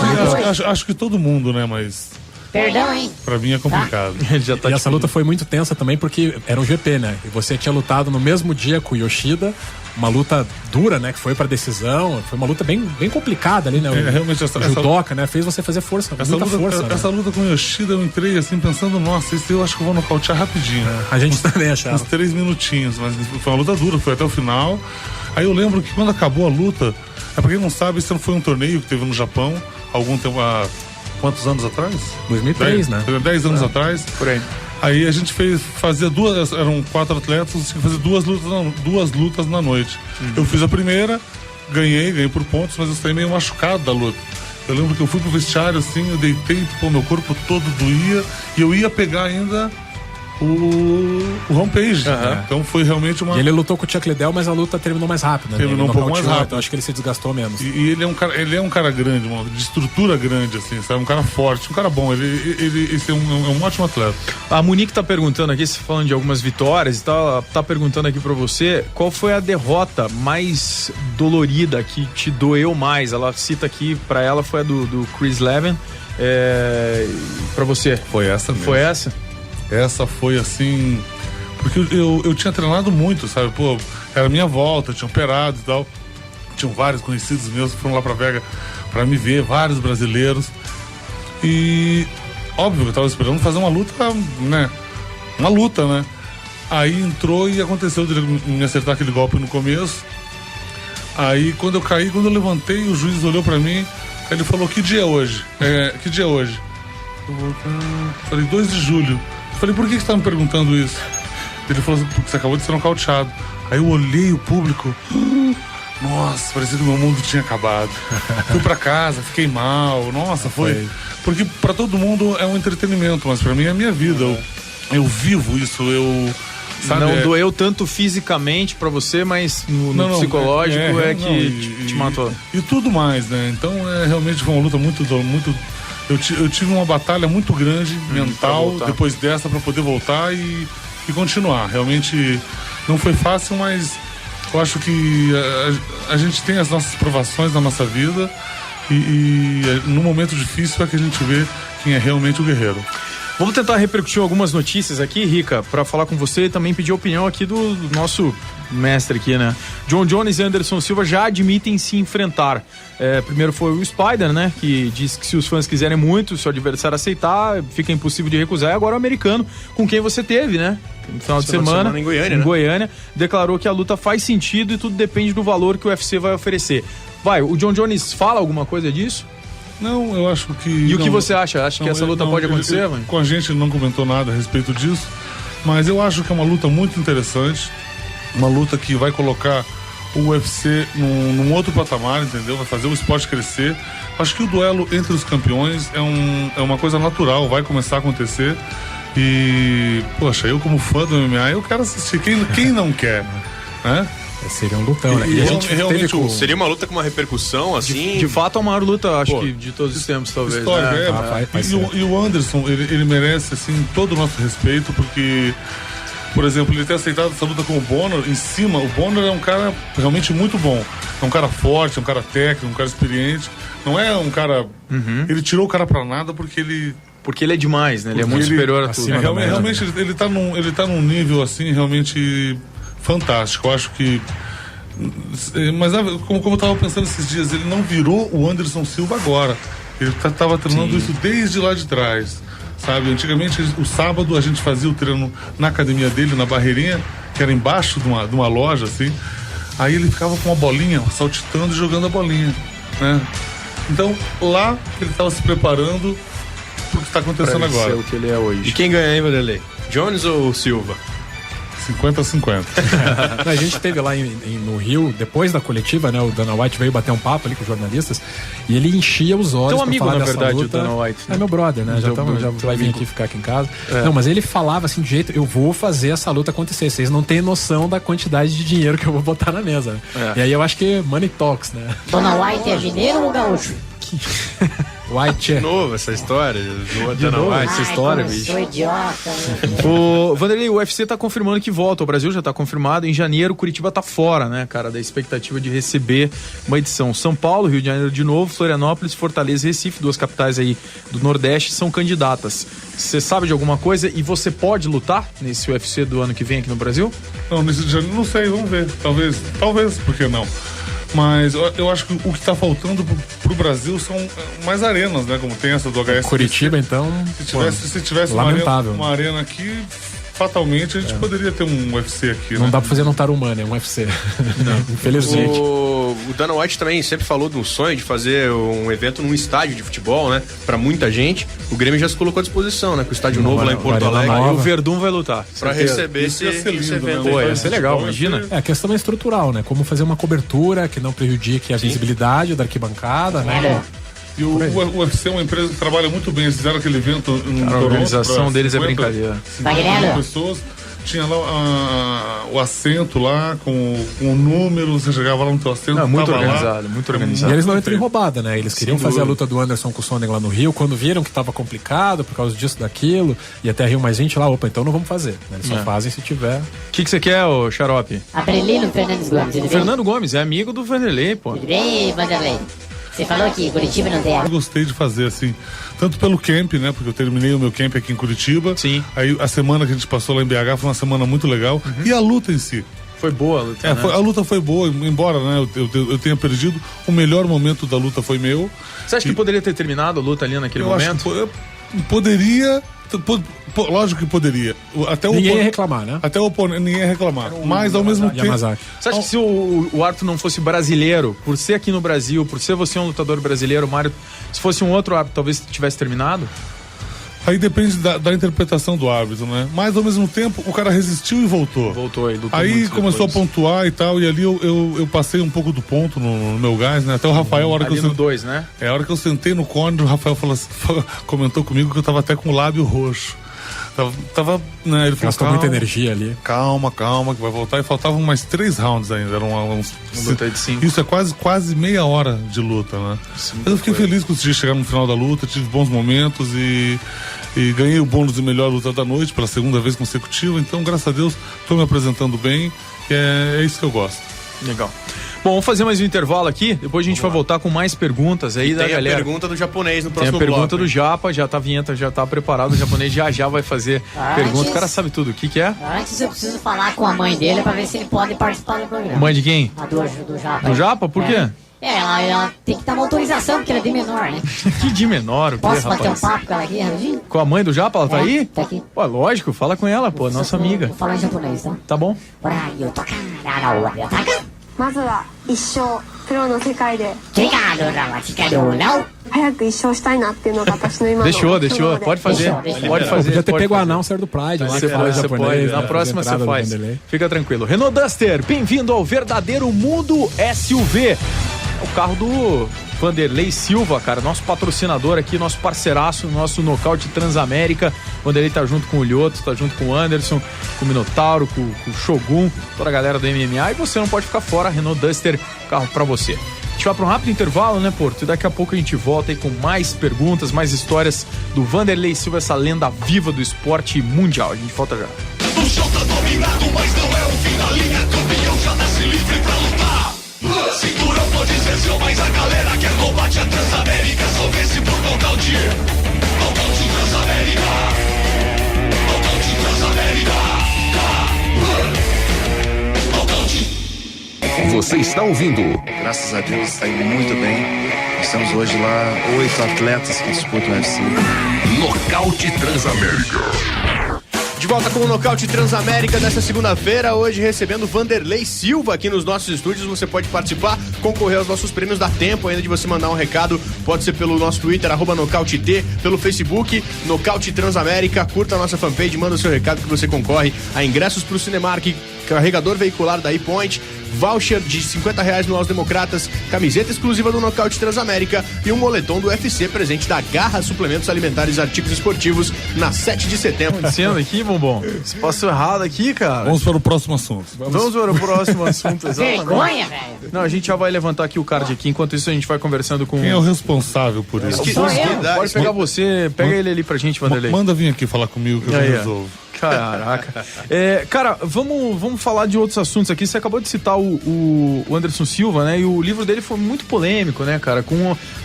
Acho que todo mundo, né? Mas perdão, hein? pra mim é complicado. Já tá E essa luta foi muito tensa também porque era um GP, né? E você tinha lutado no mesmo dia com o Yoshida, uma luta dura, né? Que foi pra decisão, foi uma luta bem complicada ali, né? Realmente o judoca, né? Fez você fazer força, muita força. Essa luta com o Yoshida eu entrei assim pensando, nossa, esse eu acho que eu vou nocautear rapidinho. A gente também achava. Uns 3 minutinhos, mas foi uma luta dura, foi até o final. Aí eu lembro que quando acabou a luta, pra quem não sabe, esse foi um torneio que teve no Japão, algum tempo, há quantos anos atrás? 2003, né? 10 anos atrás. Por aí. Aí a gente fazia eram 4 atletas, tinha que fazer duas lutas na noite. Eu fiz a primeira, ganhei por pontos, mas eu saí meio machucado da luta. Eu lembro que eu fui pro vestiário assim, eu deitei, meu corpo todo doía, e eu ia pegar ainda o Rampage. Então foi realmente uma... E ele lutou com o Chuck Liddell, mas a luta terminou mais rápido, né? Terminou um pouco mais rápido. Então acho que ele se desgastou menos. E ele é um cara grande, de estrutura grande, assim, sabe? Um cara forte, um cara bom. Ele é um ótimo atleta. A Monique tá perguntando aqui, falando de algumas vitórias e tal, tá perguntando aqui pra você, qual foi a derrota mais dolorida, que te doeu mais? Ela cita aqui, pra ela foi a do Chris Levin. Pra você? Foi essa mesmo. Foi essa? Essa foi assim... Porque eu tinha treinado muito, sabe? Pô, era a minha volta, eu tinha operado e tal. Tinham vários conhecidos meus que foram lá pra Vega pra me ver, vários brasileiros. E óbvio que eu tava esperando fazer uma luta, né? Uma luta, né? Aí entrou e aconteceu de me acertar aquele golpe no começo. Aí quando eu caí, quando eu levantei, o juiz olhou pra mim, ele falou, que dia é hoje? Que dia é hoje? Eu falei, 2 de julho. Eu falei, por que você tá me perguntando isso? Ele falou assim, porque você acabou de ser nocauteado. Aí eu olhei o público, nossa, parecia que o meu mundo tinha acabado. Fui pra casa, fiquei mal, nossa, foi. Porque pra todo mundo é um entretenimento, mas pra mim é a minha vida. Eu vivo isso, sabe, não doeu tanto fisicamente pra você, mas no psicológico te matou. E tudo mais, né? Então realmente foi uma luta muito. Eu tive uma batalha muito grande, mental, depois dessa, pra poder voltar e continuar. Realmente não foi fácil, mas eu acho que a gente tem as nossas provações na nossa vida e no momento difícil é que a gente vê quem é realmente o guerreiro. Vamos tentar repercutir algumas notícias aqui, Rica, pra falar com você e também pedir a opinião aqui do nosso mestre aqui, né? John Jones e Anderson Silva já admitem se enfrentar. Primeiro foi o Spider, né? Que diz que se os fãs quiserem muito, se o adversário aceitar, fica impossível de recusar. E agora o americano, com quem você teve, né? No final de semana em Goiânia, declarou que a luta faz sentido e tudo depende do valor que o UFC vai oferecer. O John Jones fala alguma coisa disso? Não, eu acho que... E o que você acha? Acha que essa luta pode acontecer, mano? Com a gente ele não comentou nada a respeito disso, mas eu acho que é uma luta muito interessante, uma luta que vai colocar o UFC num outro patamar, entendeu? Vai fazer o esporte crescer. Acho que o duelo entre os campeões é uma coisa natural, vai começar a acontecer. E, poxa, eu como fã do MMA, eu quero assistir. Quem não quer, né? Seria um lutão, né? E a gente realmente seria uma luta com uma repercussão, assim... De fato, a maior luta, acho que de todos os tempos, talvez. História, né? E o Anderson, ele merece, assim, todo o nosso respeito, porque, por exemplo, ele ter aceitado essa luta com o Bonner em cima. O Bonner é um cara realmente muito bom. É um cara forte, é um cara técnico, um cara experiente. Não é um cara... Ele tirou o cara pra nada porque ele é demais, né? Ele é muito superior a tudo. Realmente ele tá num nível assim realmente fantástico. Eu acho que... Mas como eu tava pensando esses dias, ele não virou o Anderson Silva agora. Ele tava treinando isso desde lá de trás, sabe? Antigamente, o sábado, a gente fazia o treino na academia dele, na Barreirinha, que era embaixo de uma loja, assim. Aí ele ficava com uma bolinha, saltitando e jogando a bolinha, né? Então, lá ele tava se preparando pro que tá acontecendo agora. Ser o que ele é hoje. E quem ganha aí, Vanderlei? Jones ou Silva? 50-50. A gente teve lá no Rio, depois da coletiva, né? O Dana White veio bater um papo ali com os jornalistas e ele enchia os olhos. Teu amigo, pra falar na verdade, luta. o Dana White. Né? É meu brother, né? Já vai vir aqui ficar aqui em casa. Não, mas ele falava assim, de jeito, eu vou fazer essa luta acontecer. Vocês não têm noção da quantidade de dinheiro que eu vou botar na mesa. E aí eu acho que money talks, né? Dona White é gineiro ou gaúcho? White. De novo essa história. De novo essa história, bicho. Sou idiota, né? O Vanderlei, o UFC tá confirmando que volta. O Brasil já tá confirmado. Em janeiro, Curitiba tá fora, né, cara, da expectativa de receber uma edição. São Paulo, Rio de Janeiro de novo, Florianópolis, Fortaleza e Recife, 2 capitais aí do Nordeste, são candidatas. Você sabe de alguma coisa e você pode lutar nesse UFC do ano que vem aqui no Brasil? Não, não sei, vamos ver. Talvez, por que não? Mas eu acho que o que está faltando pro Brasil são mais arenas, né? Como tem essa do HS. Curitiba, então. Se tivesse uma arena aqui, fatalmente a gente poderia ter um UFC aqui. Não dá pra fazer no Tarumã, né? Um UFC. Não. Infelizmente. O Dana White também sempre falou de um sonho de fazer um evento num estádio de futebol, né? Pra muita gente. O Grêmio já se colocou à disposição, né? Com o estádio novo lá em Porto Alegre. Aí o Verdun vai lutar. Pra receber esse evento. Pô, ia ser legal, imagina. A questão é estrutural, né? Como fazer uma cobertura que não prejudique a visibilidade da arquibancada, né? E o UFC é uma empresa que trabalha muito bem. Eles fizeram aquele evento em A Toronto. organização deles é brincadeira. 50 pessoas. Tinha lá o assento lá, com o número, você chegava lá no teu assento. Não, muito tava organizado, lá. muito E organizado. eles não entram em roubada, né? Eles queriam fazer a dúvida. luta do Anderson com o Sonnen lá no Rio. Quando viram que tava complicado por causa disso, daquilo, e até Rio mais 20 lá, opa, então não vamos fazer. Né? Eles só fazem se tiver. O que você quer, ô Xarope? Abrelino Fernandes Gomes, tudo bem? Fernando Gomes, é amigo do Vanderlei, pô. Tudo bem, Vanderlei? Você falou que Curitiba não tem Eu gostei de fazer assim, tanto pelo camp, né? Porque eu terminei o meu camp aqui em Curitiba. Sim. Aí a semana que a gente passou lá em BH foi uma semana muito legal. E a luta em si. Foi boa a luta, né? A luta foi boa, embora né, eu tenha perdido, o melhor momento da luta foi meu. Você acha que poderia ter terminado a luta ali naquele Eu momento? acho que eu poderia. Lógico que poderia. Até o Ninguém ia reclamar, né? Até o oponente, ninguém ia reclamar. Mas ao mesmo tempo. Yamazaki. Você acha que se o árbitro não fosse brasileiro, por ser aqui no Brasil, por ser você um lutador brasileiro, Mário, se fosse um outro árbitro, talvez tivesse terminado? Aí depende da interpretação do árbitro, né? Mas ao mesmo tempo, o cara resistiu e voltou. Voltou e lutou Aí muito começou depois. a pontuar e tal, e ali eu passei um pouco do ponto no meu gás, né? Até o Rafael, a hora Ali que no eu 2, né? a hora que eu sentei no corner, o Rafael comentou comigo que eu tava até com o lábio roxo. Tava né? Ele falou, Gastou muita energia ali. Calma, que vai voltar. E faltavam mais 3 rounds ainda. Eram uns. Uma luta de 5. Isso é quase meia hora de luta, né? Mas eu fiquei feliz que eu consegui chegar no final da luta, tive bons momentos e ganhei o bônus de melhor luta da noite pela segunda vez consecutiva. Então, graças a Deus, tô me apresentando bem. E é isso que eu gosto. Legal. Bom, vamos fazer mais um intervalo aqui, depois a gente vai voltar com mais perguntas aí da Tem a galera. pergunta do japonês no Tem próximo a pergunta bloco, do hein? Japa, já tá a vinheta, já tá preparado, o japonês já vai fazer pergunta. O cara sabe tudo, o que é? Antes eu preciso falar com a mãe dele pra ver se ele pode participar do programa. Mãe de quem? A do Japa. Do Japa? Por quê? Ela tem que dar uma autorização, porque ela é de menor, né? Que de menor, o que, Posso bater um rapaz? papo com ela aqui, rapidinho? Com a mãe do Japa, ela tá aí? Tá aqui. Pô, lógico, fala com ela, pô, nossa amiga. Vou falar em japonês, tá? Tá bom? ほら、よとからのよたか。まずは一生プロの世界でけがどらはちかどらを。早く一生したいなっていうのが私の今の Deixou, 希望で pode fazer, Deixou. pode fazer. Podia ter pode pego o fazer. announcer do Pride lá, Você que fala pode, japonês. na né? próxima As você entradas do faz. Vanderlei. Fica tranquilo. Renault Duster, bem-vindo ao verdadeiro mundo SUV. O carro do Vanderlei Silva, cara, nosso patrocinador aqui, nosso parceiraço, nosso nocaute Transamérica. O Vanderlei tá junto com o Lyoto, tá junto com o Anderson, com o Minotauro, com o Shogun, toda a galera do MMA. E você não pode ficar fora, Renault Duster, carro pra você. A gente vai para um rápido intervalo, né, Porto? E daqui a pouco a gente volta aí com mais perguntas, mais histórias do Vanderlei Silva, essa lenda viva do esporte mundial. A gente volta já. O chão tá dominado, mas não é o fim da linha. Campeão já nasce livre pra lutar. Cinturão pode ser seu, mas a galera quer combate. A Transamérica só vence por nocaute. Nocaute Transamérica. Nocaute Transamérica. Nocaute. Você está ouvindo Graças a Deus está indo muito bem. Nós temos hoje lá 8 atletas que disputam o UFC. Nocaute Transamérica. De volta com o Nocaute Transamérica nesta segunda-feira, hoje recebendo Vanderlei Silva aqui nos nossos estúdios. Você pode participar, concorrer aos nossos prêmios, dá tempo ainda de você mandar um recado, pode ser pelo nosso Twitter, @NocauteT, pelo Facebook, Nocaute Transamérica, curta a nossa fanpage, manda o seu recado que você concorre a ingressos para o Cinemark, carregador veicular da ePoint, voucher de R$50 no Aos Democratas, camiseta exclusiva do Nocaute Transamérica e um moletom do UFC presente da Garra Suplementos Alimentares e Artigos Esportivos na 7 de setembro. Acontecendo aqui, bombom? Você passou errado aqui, cara. Vamos para o próximo assunto. Vamos para o próximo assunto, exatamente. Vergonha, velho. Não, a gente já vai levantar aqui o card aqui, enquanto isso a gente vai conversando com... Quem é o responsável por isso? Sou eu. Pode pegar você, pega ele ali pra gente, Vanderlei. Manda vir aqui falar comigo que eu Aí, ó. resolvo. Caraca. Cara, vamos falar de outros assuntos aqui. Você acabou de citar o Anderson Silva, né? E o livro dele foi muito polêmico, né, cara?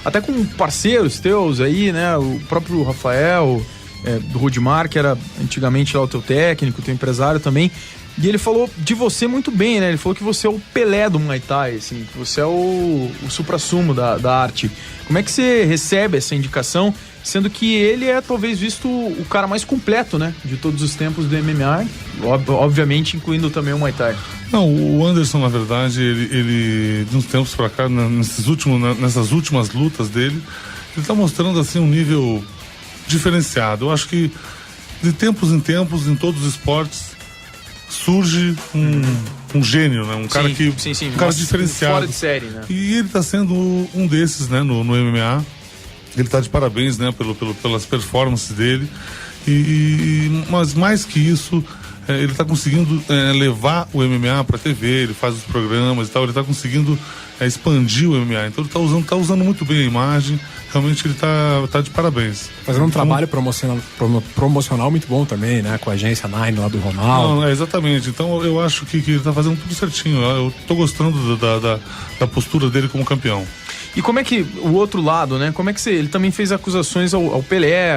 Até com parceiros teus aí, né? O próprio Rafael, do Rudimar, que era antigamente lá o teu técnico, teu empresário também. E ele falou de você muito bem, né? Ele falou que você é o Pelé do Muay Thai, assim, que você é o suprassumo da arte. Como é que você recebe essa indicação, sendo que ele é talvez visto o cara mais completo, né? De todos os tempos do MMA, obviamente incluindo também o Muay Thai. Não, o Anderson, na verdade, ele de uns tempos pra cá, nessas últimas lutas dele, ele tá mostrando, assim, um nível diferenciado. Eu acho que de tempos em tempos, em todos os esportes, surge um gênio, né? Um cara que... Sim. Um cara diferenciado. Fora de série, né? E ele tá sendo um desses, né? No MMA. ele tá de parabéns, né, pelas performances dele. Mas mais que isso, ele está conseguindo levar o MMA para a TV, ele faz os programas e tal, ele está conseguindo expandir o MMA. Então ele tá usando muito bem a imagem, realmente ele tá de parabéns. Fazendo um trabalho promocional muito bom também, né? Com a agência Nine lá do Ronaldo. Não, exatamente. Então eu acho que ele tá fazendo tudo certinho. Eu tô gostando da postura dele como campeão. E como é que o outro lado, né? Como é que ele também fez acusações ao Pelé,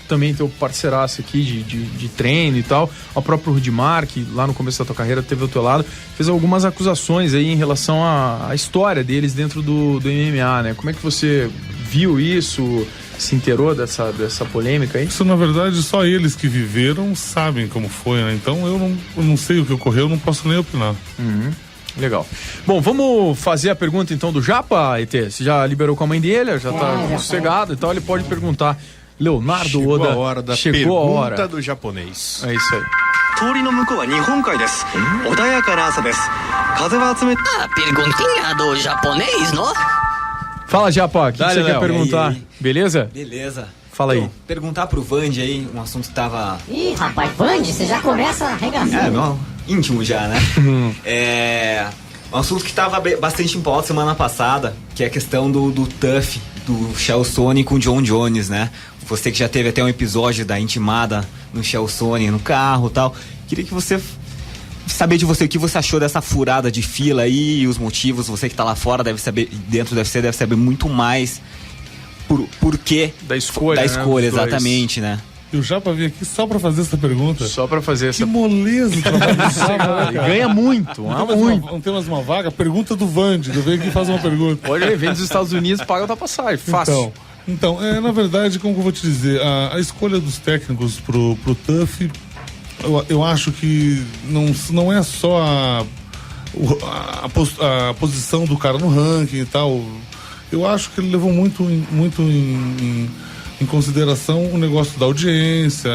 também teu parceiraço aqui de treino e tal, ao próprio Rudimar, que lá no começo da tua carreira teve ao teu lado, fez algumas acusações aí em relação à história deles dentro do MMA, né? Como é que você viu isso, se inteirou dessa polêmica aí? Isso, na verdade, só eles que viveram sabem como foi, né? Então eu não sei o que ocorreu, eu não posso nem opinar. Legal. Bom, vamos fazer a pergunta então do Japa, ET. Você já liberou com a mãe dele, já tá sossegado e tal, ele pode perguntar. Leonardo Oda, chegou a hora pergunta do japonês. É isso aí. Perguntinha do japonês, não? Fala, Japa, o que você quer perguntar? Aí. Beleza? Beleza. Fala aí. Perguntar pro Vande aí, um assunto que tava... Ih, rapaz, Vande, você já começa arregaçando. Não, íntimo já, né? Um assunto que tava bastante em pauta semana passada, que é a questão do TUF, do Chael Sonnen com o John Jones, né? Você que já teve até um episódio da intimada no Chael Sonnen no carro e tal. Queria que você... saber de você o que você achou dessa furada de fila aí e os motivos. Você que tá lá fora deve saber, dentro do UFC deve saber muito mais por quê da escolha, né, exatamente, né? Eu já pra vir aqui só pra fazer essa pergunta. Só pra fazer essa. Que moleza o trabalho do Japa. Ganha muito, não tem mais uma vaga? Pergunta do Vande, eu venho aqui e faz uma pergunta. Pode ver, vem dos Estados Unidos, paga a tua passagem, fácil. Então, na verdade, como que eu vou te dizer, a escolha dos técnicos pro TUF, eu acho que não é só a posição do cara no ranking e tal. Eu acho que ele levou muito em consideração o negócio da audiência.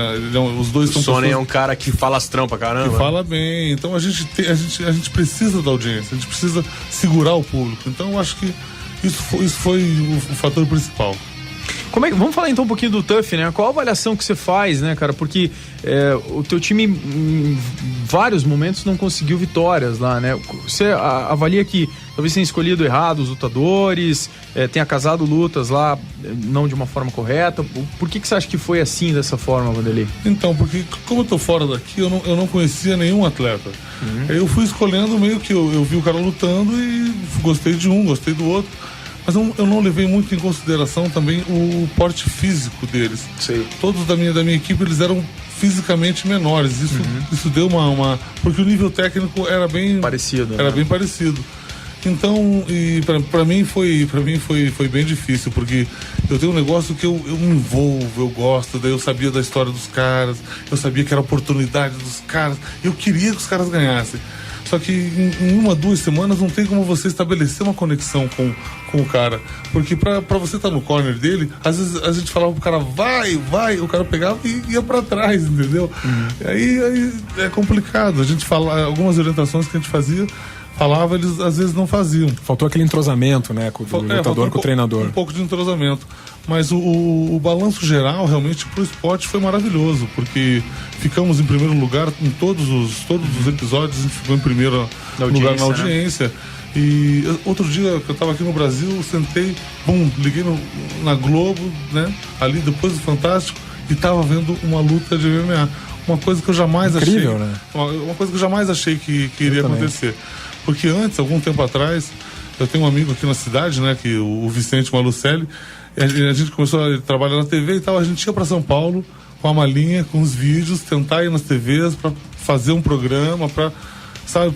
Os dois são Sonnen é um cara que fala as trampas, caramba. Que fala bem. Então a gente precisa da audiência, a gente precisa segurar o público. Então eu acho que isso foi o fator principal. Vamos falar então um pouquinho do TUF, né? Qual a avaliação que você faz, né, cara? Porque o teu time em vários momentos não conseguiu vitórias lá, né? Você avalia que talvez tenha escolhido errado os lutadores, tenha casado lutas lá não de uma forma correta. Por que você acha que foi assim, dessa forma, Vanderlei? Então, porque como eu tô fora daqui, eu não conhecia nenhum atleta. Eu fui escolhendo meio que eu vi o cara lutando e gostei de um, gostei do outro. Mas eu não levei muito em consideração também o porte físico deles. Sim. Todos da minha equipe, eles eram fisicamente menores. Isso deu uma... Porque o nível técnico era bem... parecido. Era bem parecido. Então, para mim foi bem difícil, porque eu tenho um negócio que eu me envolvo, eu gosto, daí eu sabia da história dos caras, eu sabia que era a oportunidade dos caras, eu queria que os caras ganhassem. Só que em 1 a 2 semanas não tem como você estabelecer uma conexão com o cara. Porque pra você estar no corner dele, às vezes a gente falava pro cara, vai, o cara pegava e ia pra trás, entendeu? Aí é complicado. A gente fala, algumas orientações que a gente falava, eles às vezes não faziam. Faltou aquele entrosamento, né, com o lutador com o treinador. Um pouco de entrosamento. Mas o balanço geral, realmente, pro esporte foi maravilhoso, porque ficamos em primeiro lugar em todos os episódios, a gente ficou em primeiro lugar na audiência. Né? E outro dia que eu tava aqui no Brasil, sentei, liguei na Globo, né, ali depois do Fantástico, e tava vendo uma luta de MMA. Uma coisa que eu jamais Incrível, achei. Né? Uma coisa que eu jamais achei que iria acontecer. Porque antes, algum tempo atrás, eu tenho um amigo aqui na cidade, né, que o Vicente Malucelli, a gente começou a trabalhar na TV e tal, a gente ia para São Paulo com a malinha, com os vídeos, tentar ir nas TVs para fazer um programa, para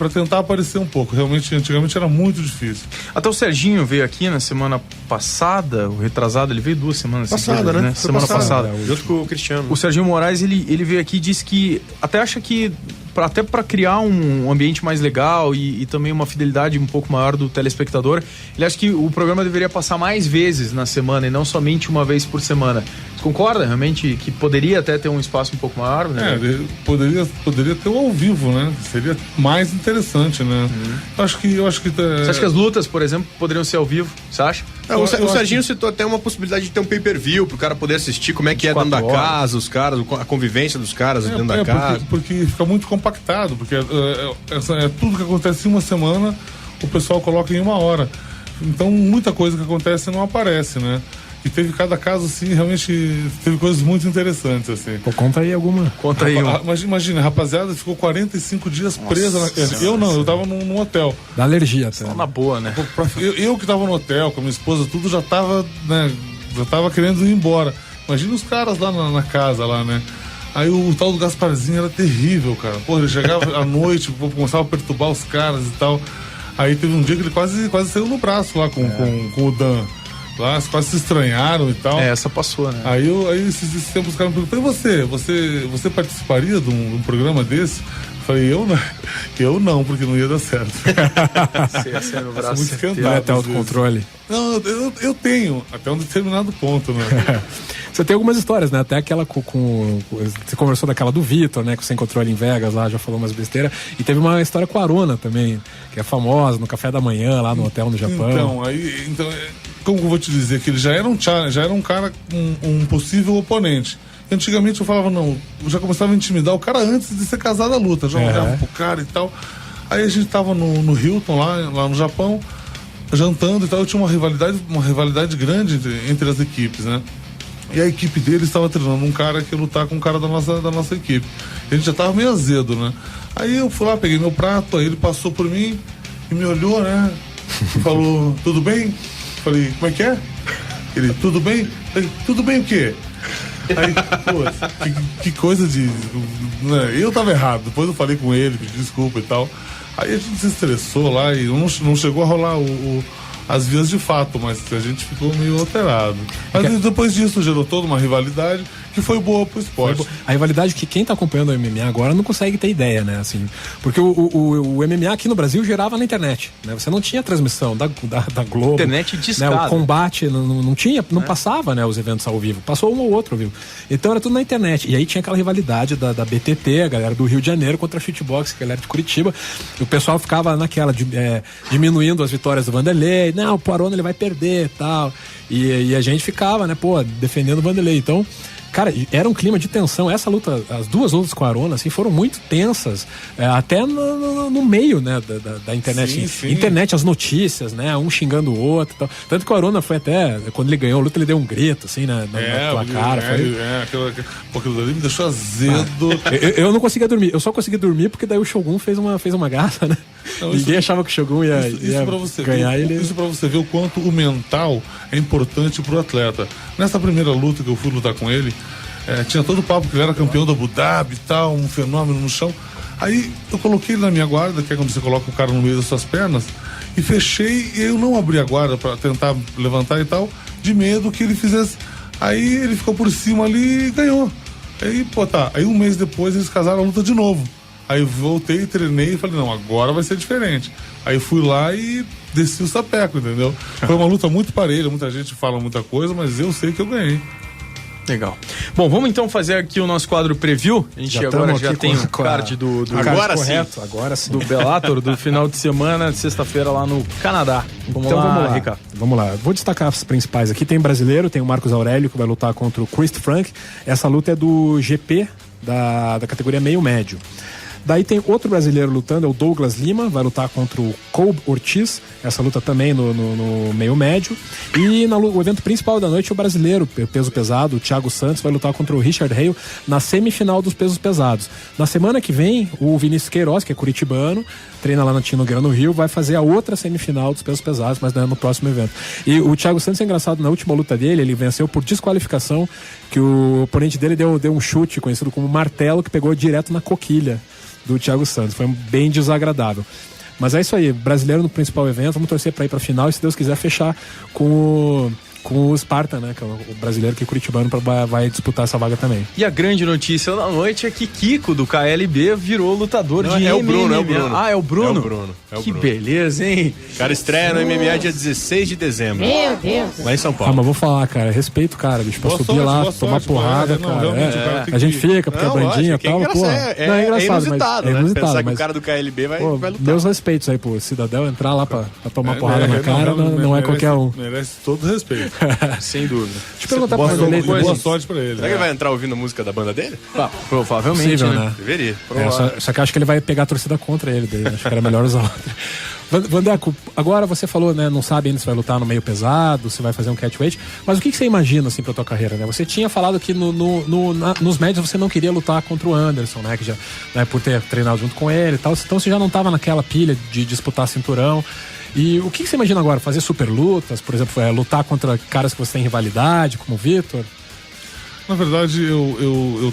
tentar aparecer um pouco. Realmente, antigamente era muito difícil. Até o Serginho veio aqui na semana passada, o retrasado, ele veio 2 semanas passada, né? Semana passada. Junto com o Cristiano. O Serginho Moraes, ele veio aqui e disse que até acha que até para criar um ambiente mais legal e também uma fidelidade um pouco maior do telespectador, ele acha que o programa deveria passar mais vezes na semana e não somente uma vez por semana. Concorda realmente que poderia até ter um espaço um pouco maior, né? Poderia ter o ao vivo, né? Seria mais interessante, né? Eu acho que Você acha que as lutas, por exemplo, poderiam ser ao vivo? Você acha? O Serginho citou até uma possibilidade de ter um pay-per-view pro cara poder assistir como é que é dentro da casa, os caras, a convivência dos caras dentro da casa. Porque fica muito compactado, porque é tudo que acontece em uma semana, o pessoal coloca em 1 hora. Então muita coisa que acontece não aparece, né? E teve cada caso, assim, realmente teve coisas muito interessantes, assim. Pô, conta aí alguma. Conta aí uma. Imagina, a rapaziada ficou 45 dias presa eu tava num hotel. Da alergia até. Só na boa, né? Eu que tava no hotel com a minha esposa, tudo já tava, né? Já tava querendo ir embora. Imagina os caras lá na casa, lá, né? Aí o tal do Gasparzinho era terrível, cara. Pô, ele chegava à noite, começava a perturbar os caras e tal. Aí teve um dia que ele quase saiu no braço lá com o Dan. Lá, quase se estranharam e tal. Essa passou, né? Aí esses tempos os caras me perguntaram, e você participaria de um programa desse? Eu falei, eu não, porque não ia dar certo. Você é no braço. Muito esquentado. Até autocontrole. Não, eu tenho, até um determinado ponto, né? Você tem algumas histórias, né? Até aquela você conversou daquela do Vitor, né? Que você encontrou ele em Vegas lá, já falou umas besteiras. E teve uma história com a Arona também, que é famosa, no café da manhã, lá no hotel no Japão. Então, como eu vou te dizer, que ele já era um cara, um possível oponente. Antigamente eu falava, não, eu já começava a intimidar o cara antes de ser casado à luta, já olhava pro cara e tal. Aí a gente tava no Hilton, lá no Japão, jantando e tal, eu tinha uma rivalidade grande entre as equipes, né? E a equipe dele estava treinando um cara que ia lutar com um cara da nossa equipe. A gente já tava meio azedo, né? Aí eu fui lá, peguei meu prato, aí ele passou por mim e me olhou, né? E falou, tudo bem? Falei, como é que é? Ele, tudo bem? Falei, tudo bem o quê? Aí, pô, que coisa de... Né? Eu tava errado, depois eu falei com ele, pedi desculpa e tal. Aí a gente se estressou lá e não chegou a rolar as vias de fato, mas a gente ficou meio alterado. Mas depois disso gerou toda uma rivalidade que foi boa pro esporte. A rivalidade que quem tá acompanhando o MMA agora não consegue ter ideia, né? Assim, porque o MMA aqui no Brasil gerava na internet, né? Você não tinha transmissão da Globo. Internet discada. Né? O combate não tinha, não passava, né? Os eventos ao vivo. Passou um ou outro ao vivo. Então era tudo na internet. E aí tinha aquela rivalidade da BTT, a galera do Rio de Janeiro contra a Shootbox, a galera de Curitiba. E o pessoal ficava naquela, diminuindo as vitórias do Vanderlei. Não, o Poirona ele vai perder e tal. E a gente ficava, né? Pô, defendendo o Vanderlei. Então... Cara, era um clima de tensão. Essa luta, as duas lutas com a Arona, assim, foram muito tensas. Até no meio, né, da internet. Sim. Internet, as notícias, né? Um xingando o outro e tal. Tanto que o Arona foi até, quando ele ganhou a luta, ele deu um grito, assim, na tua cara. Aquilo dali me deixou azedo. Eu não conseguia dormir. Eu só consegui dormir porque daí o Shogun fez uma graça, né? Não, Ninguém achava que o Shogun ia ganhar. Isso pra você ver o quanto o mental é importante pro atleta. Nessa primeira luta que eu fui lutar com ele, tinha todo o papo que ele era campeão da Abu Dhabi e tal, um fenômeno no chão. Aí eu coloquei ele na minha guarda, que é quando você coloca o cara no meio das suas pernas, e fechei, e eu não abri a guarda pra tentar levantar e tal, de medo que ele fizesse. Aí ele ficou por cima ali e ganhou. Aí, aí um mês depois eles casaram a luta de novo. Aí eu voltei, treinei e falei, não, agora vai ser diferente. Aí fui lá e desci o sapeco, entendeu? Foi uma luta muito parelha, muita gente fala muita coisa, mas eu sei que eu ganhei. Legal. Bom, vamos então fazer aqui o nosso quadro preview. A gente agora já tem o card do agora sim. Do Bellator, do final de semana, de sexta-feira lá no Canadá. Vamos lá, Ricardo. Vamos lá. Vou destacar as principais aqui. Tem brasileiro, tem o Marcos Aurélio, que vai lutar contra o Chris Frank. Essa luta é do GP da categoria meio-médio. Daí tem outro brasileiro lutando, é o Douglas Lima, vai lutar contra o Colb Ortiz, essa luta também no meio médio. E o evento principal da noite é o brasileiro, peso pesado, o Thiago Santos, vai lutar contra o Richard Hale na semifinal dos pesos pesados. Na semana que vem, o Vinícius Queiroz, que é curitibano, treina lá na Tino Nogueira no Rio, vai fazer a outra semifinal dos pesos pesados, mas não é no próximo evento. E o Thiago Santos é engraçado, na última luta dele, ele venceu por desqualificação, que o oponente dele deu um chute conhecido como martelo, que pegou direto na coquilha do Thiago Santos, foi bem desagradável. Mas é isso aí, brasileiro no principal evento, vamos torcer para ir para a final e, se Deus quiser, fechar com com o Spartan, né? Que é o brasileiro que é curitibano vai disputar essa vaga também. E a grande notícia da noite é que Kiko, do KLB, virou lutador de MMA. É o Bruno. Ah, é o Bruno? É o Bruno. Que beleza, hein? O cara estreia no MMA dia 16 de dezembro. Meu Deus. Lá em São Ah, Paulo. mas vou falar, cara, respeito o cara, bicho, pra Boa subir sorte, lá, boa tomar sorte, porrada, não, cara. realmente, o cara tem A gente que- fica, porque Não, é bandinha e lógico, tal, pô. é Não, é engraçado, inusitado, mas é né? inusitado, Pensar que mas... o cara do KLB vai lutar. Meus respeitos aí, pô, cidadão entrar lá pra tomar porrada na Não, cara não é merece- qualquer um. Merece todo respeito. Sem dúvida. Deixa eu perguntar pra Boa, Vanderlei boa depois. sorte pra ele. Será que ele vai entrar ouvindo a música da banda dele? Provavelmente, Possível, né? né? Deveria. Só que eu acho que ele vai pegar a torcida contra ele, daí, acho que era melhor usar outra. Vandeco, agora você falou, né, não sabe ainda se vai lutar no meio pesado, se vai fazer um catchweight, mas o que você imagina, assim, pra tua carreira, né? Você tinha falado que nos médios você não queria lutar contra o Anderson, né, que já, né, por ter treinado junto com ele e tal, então você já não tava naquela pilha de disputar cinturão. E o que você imagina agora? Fazer super lutas, por exemplo, lutar contra caras que você tem rivalidade, como o Vitor? Na verdade, eu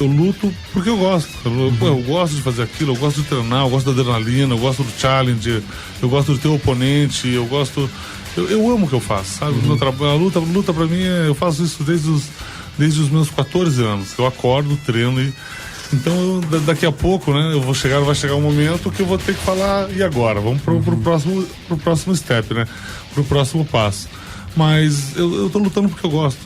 luto porque eu gosto. Eu gosto de fazer aquilo, eu gosto de treinar, eu gosto da adrenalina, eu gosto do challenge, eu gosto de ter o oponente, eu gosto. Eu amo o que eu faço, sabe? Meu trabalho, a luta pra mim, eu faço isso desde os meus 14 anos. Eu acordo, treino e. Então, daqui a pouco, né, vai chegar um momento que eu vou ter que falar, e agora? Vamos pro próximo step, né? Pro próximo passo. Mas eu tô lutando porque eu gosto.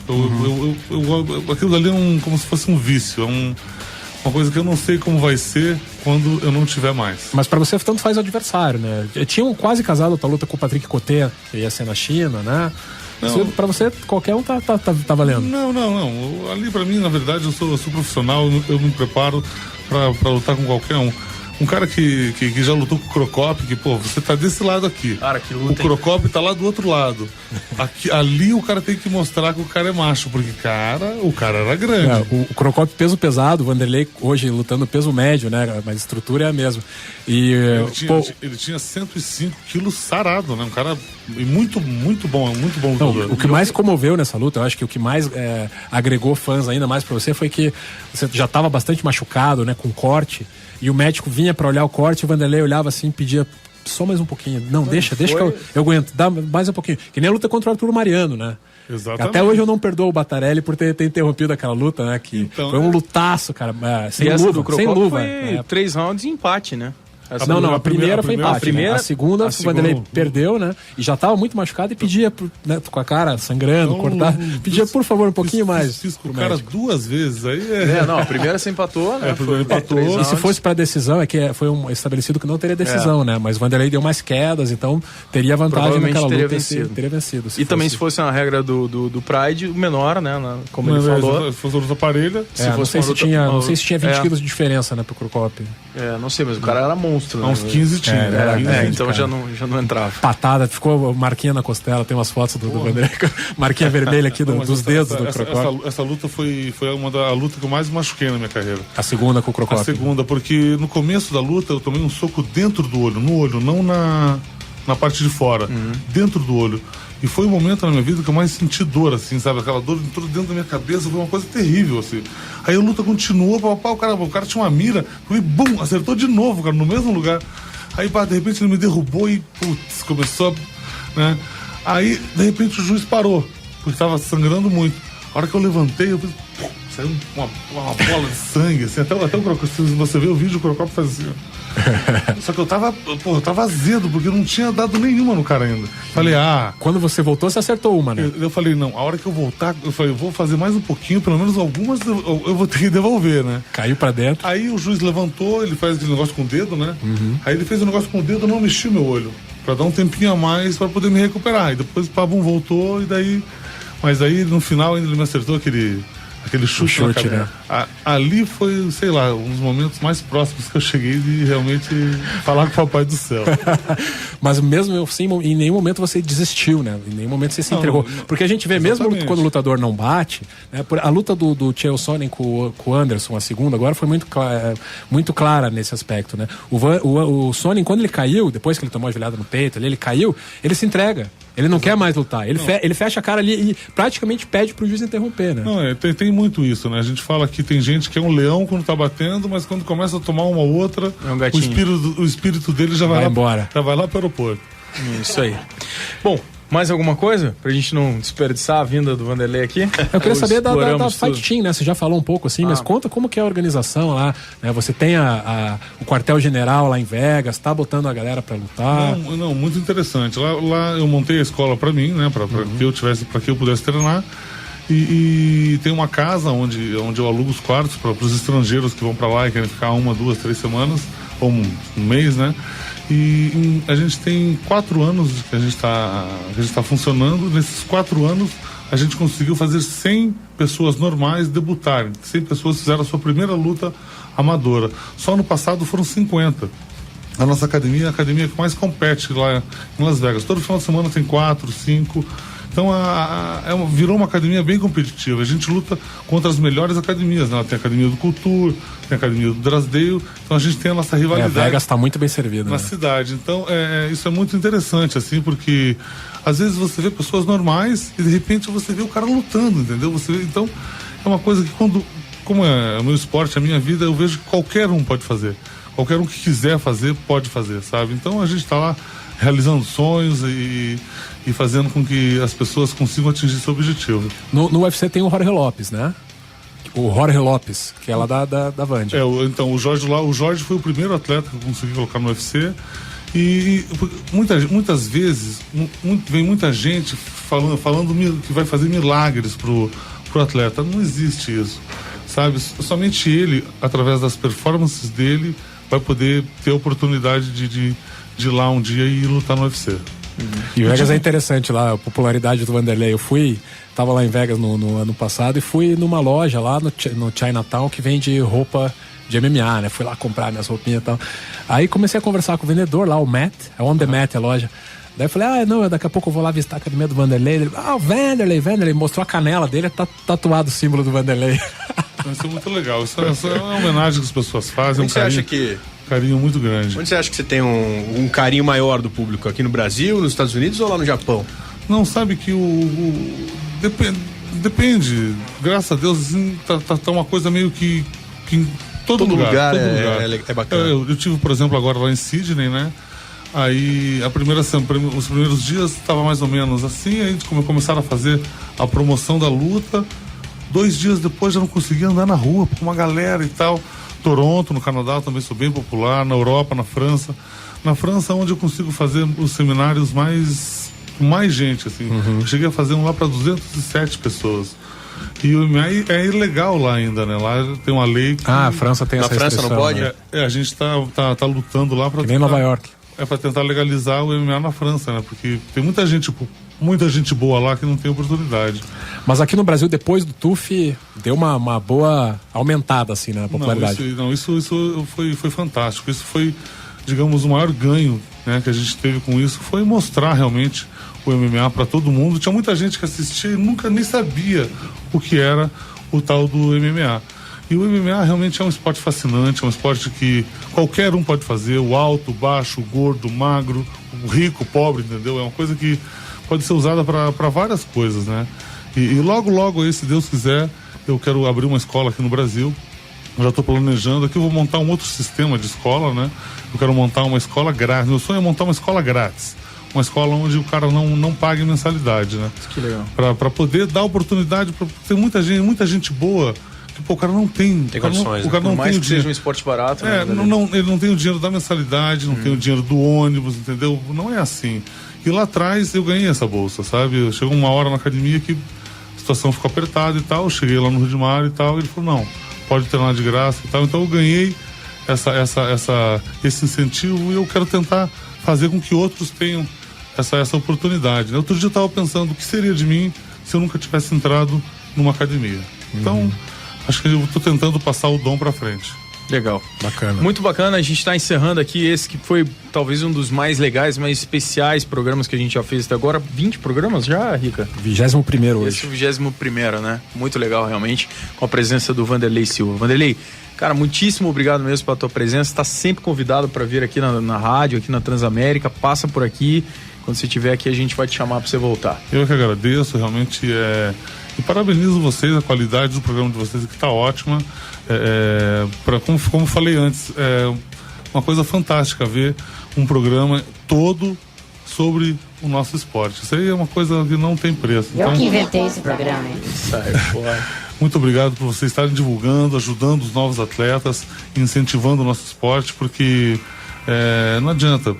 Aquilo ali é como se fosse um vício, uma coisa que eu não sei como vai ser quando eu não tiver mais. Mas pra você tanto faz o adversário, né? Tinham quase casado a tua luta com o Patrick Coté, que ia ser na China, né? Pra você, qualquer um tá valendo. Não. Ali pra mim, na verdade, eu sou profissional, eu me preparo pra lutar com qualquer um. Um cara que já lutou com o Crocop, que, pô, você tá desse lado aqui. Cara, que luta, o Crocop tá lá do outro lado. Ali o cara tem que mostrar que o cara é macho, porque, o cara era grande. O Crocop peso pesado, o Vanderlei hoje lutando peso médio, né? Mas a estrutura é a mesma. E, ele tinha 105 quilos sarado, né? Um cara muito bom lutador. O que mais comoveu nessa luta, eu acho que o que mais agregou fãs ainda mais pra você foi que você já tava bastante machucado, né? Com corte. E o médico vinha pra olhar o corte, o Vanderlei olhava assim, pedia só mais um pouquinho. Não, deixa que eu aguento, dá mais um pouquinho. Que nem a luta contra o Arthur Mariano, né? Exatamente. Até hoje eu não perdoo o Batarelli por ter interrompido aquela luta, né? Que foi um lutaço, cara. Sem luva. Foi 3 rounds e empate, né? Não, a primeira foi empate. A segunda, o Vanderlei perdeu, né? E já tava muito machucado e pedia, né, com a cara sangrando, cortado. Pedia, por favor, um pouquinho mais. Fiz com o cara 2 vezes. Aí a primeira você empatou, né? A primeira empatou. E se fosse pra decisão, foi estabelecido que não teria decisão, né? Mas o Vanderlei deu mais quedas, então teria vantagem naquela luta. Teria vencido. E também se fosse uma regra do Pride, o menor, né? Como ele falou. Se fosse luta parelha. Não sei se tinha 20 quilos de diferença, né, pro Crocop. Não sei, mas o cara era monstro. Há uns 15 tinha. Então já não entrava. Patada, ficou marquinha na costela, tem umas fotos do Vanderlei, marquinha vermelha aqui dos dedos do Crocop. Essa luta foi a luta que eu mais machuquei na minha carreira. A segunda com o Crocop. A segunda, porque no começo da luta eu tomei um soco dentro do olho, no olho, não na parte de fora, dentro do olho. E foi o momento na minha vida que eu mais senti dor, assim, sabe? Aquela dor entrou dentro da minha cabeça, foi uma coisa terrível, assim. Aí a luta continuou, o cara tinha uma mira, e bum, acertou de novo, cara, no mesmo lugar. Aí, de repente, ele me derrubou e, putz, começou, né? Aí, de repente, o juiz parou, porque estava sangrando muito. A hora que eu levantei, eu saiu uma bola de sangue, assim, até o Crocop, se você ver o vídeo, o Crocop faz assim, ó. Só que eu tava azedo, porque eu não tinha dado nenhuma no cara ainda. Falei, Quando você voltou, você acertou uma, né? Eu falei, não, a hora que eu voltar, eu falei, eu vou fazer mais um pouquinho, pelo menos algumas eu vou ter que devolver, né? Caiu pra dentro. Aí o juiz levantou, ele faz aquele negócio com o dedo, né? Aí ele fez o negócio com o dedo, eu não mexi meu olho, pra dar um tempinho a mais, pra poder me recuperar. E depois o Pabum voltou, e daí... Mas aí, no final, ainda ele me acertou aquele chute na cabeça. Né? Ali foi, sei lá, um dos momentos mais próximos que eu cheguei de realmente falar com o Papai do Céu. Mas mesmo em nenhum momento você desistiu, né? Em nenhum momento você se entregou. Porque a gente vê, exatamente, mesmo quando o lutador não bate, né? A luta do Chael Sonnen com o Anderson, a segunda, agora foi muito clara nesse aspecto, né? O Sonnen, quando ele caiu, depois que ele tomou a joelhada no peito, ele caiu, ele se entrega. Ele não quer mais lutar. Ele fecha a cara ali e praticamente pede pro juiz interromper, né? Não, tem muito isso, né? A gente fala que tem gente que é um leão quando tá batendo, mas quando começa a tomar uma outra, o espírito dele já vai lá, embora. Já vai lá pro aeroporto. Isso aí. Bom, Mais alguma coisa? Pra gente não desperdiçar a vinda do Vanderlei aqui? Eu queria saber da Fight tudo. Team, né? Você já falou um pouco assim, mas conta como que é a organização lá, né? Você tem o quartel-general lá em Vegas, tá botando a galera pra lutar. Não, muito interessante. Lá eu montei a escola pra mim, né? Pra que eu pudesse treinar. E tem uma casa onde eu alugo os quartos para os estrangeiros que vão para lá e querem ficar 1, 2, 3 semanas, ou um mês, né? E a gente tem 4 anos que a gente está funcionando. Nesses 4 anos a gente conseguiu fazer 100 pessoas normais debutarem. 100 pessoas fizeram a sua primeira luta amadora. Só no passado foram 50. A nossa academia é a academia que mais compete lá em Las Vegas. Todo final de semana tem 4, 5. Então virou uma academia bem competitiva. A gente luta contra as melhores academias, né? Tem a academia do Culture, tem a academia do Drasdale. Então a gente tem a nossa rivalidade. Vegas está muito bem servido, na cidade. Então isso é muito interessante, assim, porque às vezes você vê pessoas normais e de repente você vê o cara lutando, entendeu? Então é uma coisa que como é o meu esporte, a minha vida, eu vejo que qualquer um pode fazer. Qualquer um que quiser fazer, pode fazer, sabe? Então a gente está lá realizando sonhos e fazendo com que as pessoas consigam atingir seu objetivo. No UFC tem o Jorge Lopes, né? O Jorge Lopes, que é lá da Vand. Então o Jorge foi o primeiro atleta que eu consegui colocar no UFC e muitas vezes vem muita gente falando que vai fazer milagres pro atleta. Não existe isso, sabe? Somente ele, através das performances dele, vai poder ter a oportunidade de ir lá um dia e lutar no UFC. E o Vegas é interessante lá, a popularidade do Vanderlei. Eu tava lá em Vegas no ano passado e fui numa loja lá no Chinatown que vende roupa de MMA, né? Fui lá comprar minhas roupinhas e tal. Aí comecei a conversar com o vendedor lá, o Matt, é On The Mat a loja. Daí eu falei, daqui a pouco eu vou lá visitar a academia do Vanderlei. Ele, o Vanderlei, mostrou a canela dele, tá tatuado o símbolo do Vanderlei. Isso é muito legal, isso é uma homenagem que as pessoas fazem. Onde você acha que... carinho muito grande. Onde você acha que você tem um carinho maior do público? Aqui no Brasil, nos Estados Unidos ou lá no Japão? Não, sabe que depende. Graças a Deus, assim, tá uma coisa meio que em todo lugar. É bacana. Eu tive, por exemplo, agora lá em Sydney, né? Aí os primeiros dias estava mais ou menos assim, aí começaram a fazer a promoção da luta. 2 dias depois já não conseguia andar na rua com uma galera e tal. Toronto, no Canadá, também sou bem popular. Na Europa, na França. Na França, onde eu consigo fazer os seminários mais gente, assim. Eu cheguei a fazer um lá para 207 pessoas. E o MMA é ilegal lá ainda, né? Lá tem uma lei que... a França tem essa restrição. Na França não pode? Né? A gente tá lutando lá para... Que nem Nova York. É para tentar legalizar o MMA na França, né? Porque tem muita gente boa lá que não tem oportunidade. Mas aqui no Brasil, depois do TUF, deu uma boa aumentada, assim, na popularidade. Isso foi fantástico. Isso foi, digamos, o maior ganho, né, que a gente teve com isso, foi mostrar realmente o MMA para todo mundo. Tinha muita gente que assistia e nunca nem sabia o que era o tal do MMA. E o MMA realmente é um esporte fascinante, é um esporte que qualquer um pode fazer, o alto, o baixo, o gordo, o magro, o rico, o pobre, entendeu? É uma coisa que pode ser usada para várias coisas, né? E logo aí, se Deus quiser, eu quero abrir uma escola aqui no Brasil. Eu já estou planejando aqui, eu vou montar um outro sistema de escola, né? Eu quero montar uma escola grátis. Meu sonho é montar uma escola grátis. Uma escola onde o cara não pague mensalidade, né? Que legal. Para poder dar oportunidade, para ter muita gente boa. O cara não tem condições. O cara não mais tem que seja um esporte barato. Ele não tem o dinheiro da mensalidade, não tem o dinheiro do ônibus, entendeu? Não é assim. E lá atrás eu ganhei essa bolsa, sabe? Chegou uma hora na academia que a situação ficou apertada e tal. Eu cheguei lá no Rio de Mar e tal. E ele falou: não, pode treinar de graça e tal. Então eu ganhei esse incentivo e eu quero tentar fazer com que outros tenham essa oportunidade. Outro dia eu estava pensando o que seria de mim se eu nunca tivesse entrado numa academia. Então, acho que eu estou tentando passar o dom para frente. Legal. Bacana. Muito bacana, a gente está encerrando aqui esse que foi talvez um dos mais legais, mais especiais programas que a gente já fez até agora. 20 programas já, Rica? 21º hoje. Esse é o 21º, né? Muito legal, realmente, com a presença do Vanderlei Silva. Vanderlei, cara, muitíssimo obrigado mesmo pela tua presença. Está sempre convidado para vir aqui na rádio, aqui na Transamérica. Passa por aqui. Quando você estiver aqui, a gente vai te chamar para você voltar. Eu que agradeço, realmente e parabenizo vocês, a qualidade do programa de vocês que está ótima. Como falei antes, é uma coisa fantástica ver um programa todo sobre o nosso esporte. Isso aí é uma coisa que não tem preço. Eu que inventei esse programa, hein? Sai fora. Muito obrigado por vocês estarem divulgando, ajudando os novos atletas, incentivando o nosso esporte, porque não adianta.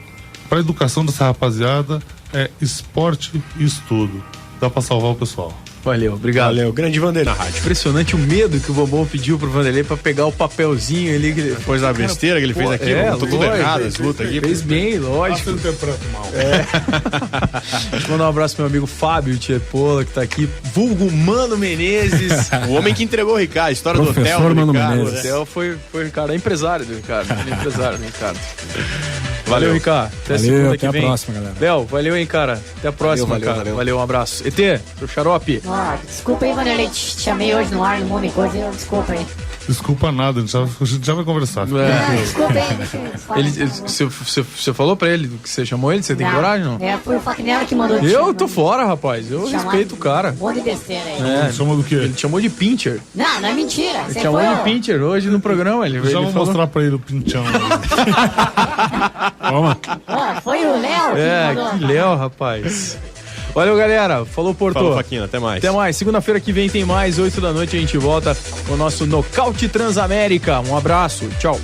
Para a educação dessa rapaziada é esporte e estudo. Dá para salvar o pessoal. Valeu, obrigado. Valeu, grande Vanderlei na rádio. Impressionante o medo que o Bobão pediu pro Vanderlei pra pegar o papelzinho ali. Que ele... Depois da besteira que ele fez aqui, botou tudo errado as lutas aqui. Fez bem, lógico. Deixa eu mandar um abraço pro meu amigo Fábio Tchepola, que tá aqui. Vulgo Mano Menezes. O homem que entregou o Ricardo, a história Professor do hotel. Mano Ricardo, Menezes. O hotel foi o Ricardo, é empresário do Ricardo. Ele é empresário do Ricardo. Valeu, Ricardo. Até segunda que até vem. a próxima, galera. Léo, valeu, hein, cara. Até a próxima, cara. Valeu, um abraço. ET, pro Xarope. Ó, desculpa aí, Vanderlei, te chamei hoje no ar, no Mundo e Coisa, desculpa aí. Desculpa nada, a gente já vai conversar. Desculpa aí, deixa eu falar. Você falou pra ele que você chamou ele? Você tem coragem, não? Foi o Faquinella que mandou. Eu tô fora, rapaz. Eu respeito o cara. Um monte de besteira aí. Ele chamou do quê? Ele te chamou de pincher. Não é mentira. Ele chamou de pincher hoje no programa. Ele Já vou falou... mostrar pra ele o pinchão. Toma. Ó, foi o Léo que mandou. Que Léo, rapaz. Valeu, galera. Falou, Porto. Falou, Faquinha. Até mais. Até mais. Segunda-feira que vem tem mais. 8 da noite a gente volta com o nosso Nocaute Transamérica. Um abraço. Tchau.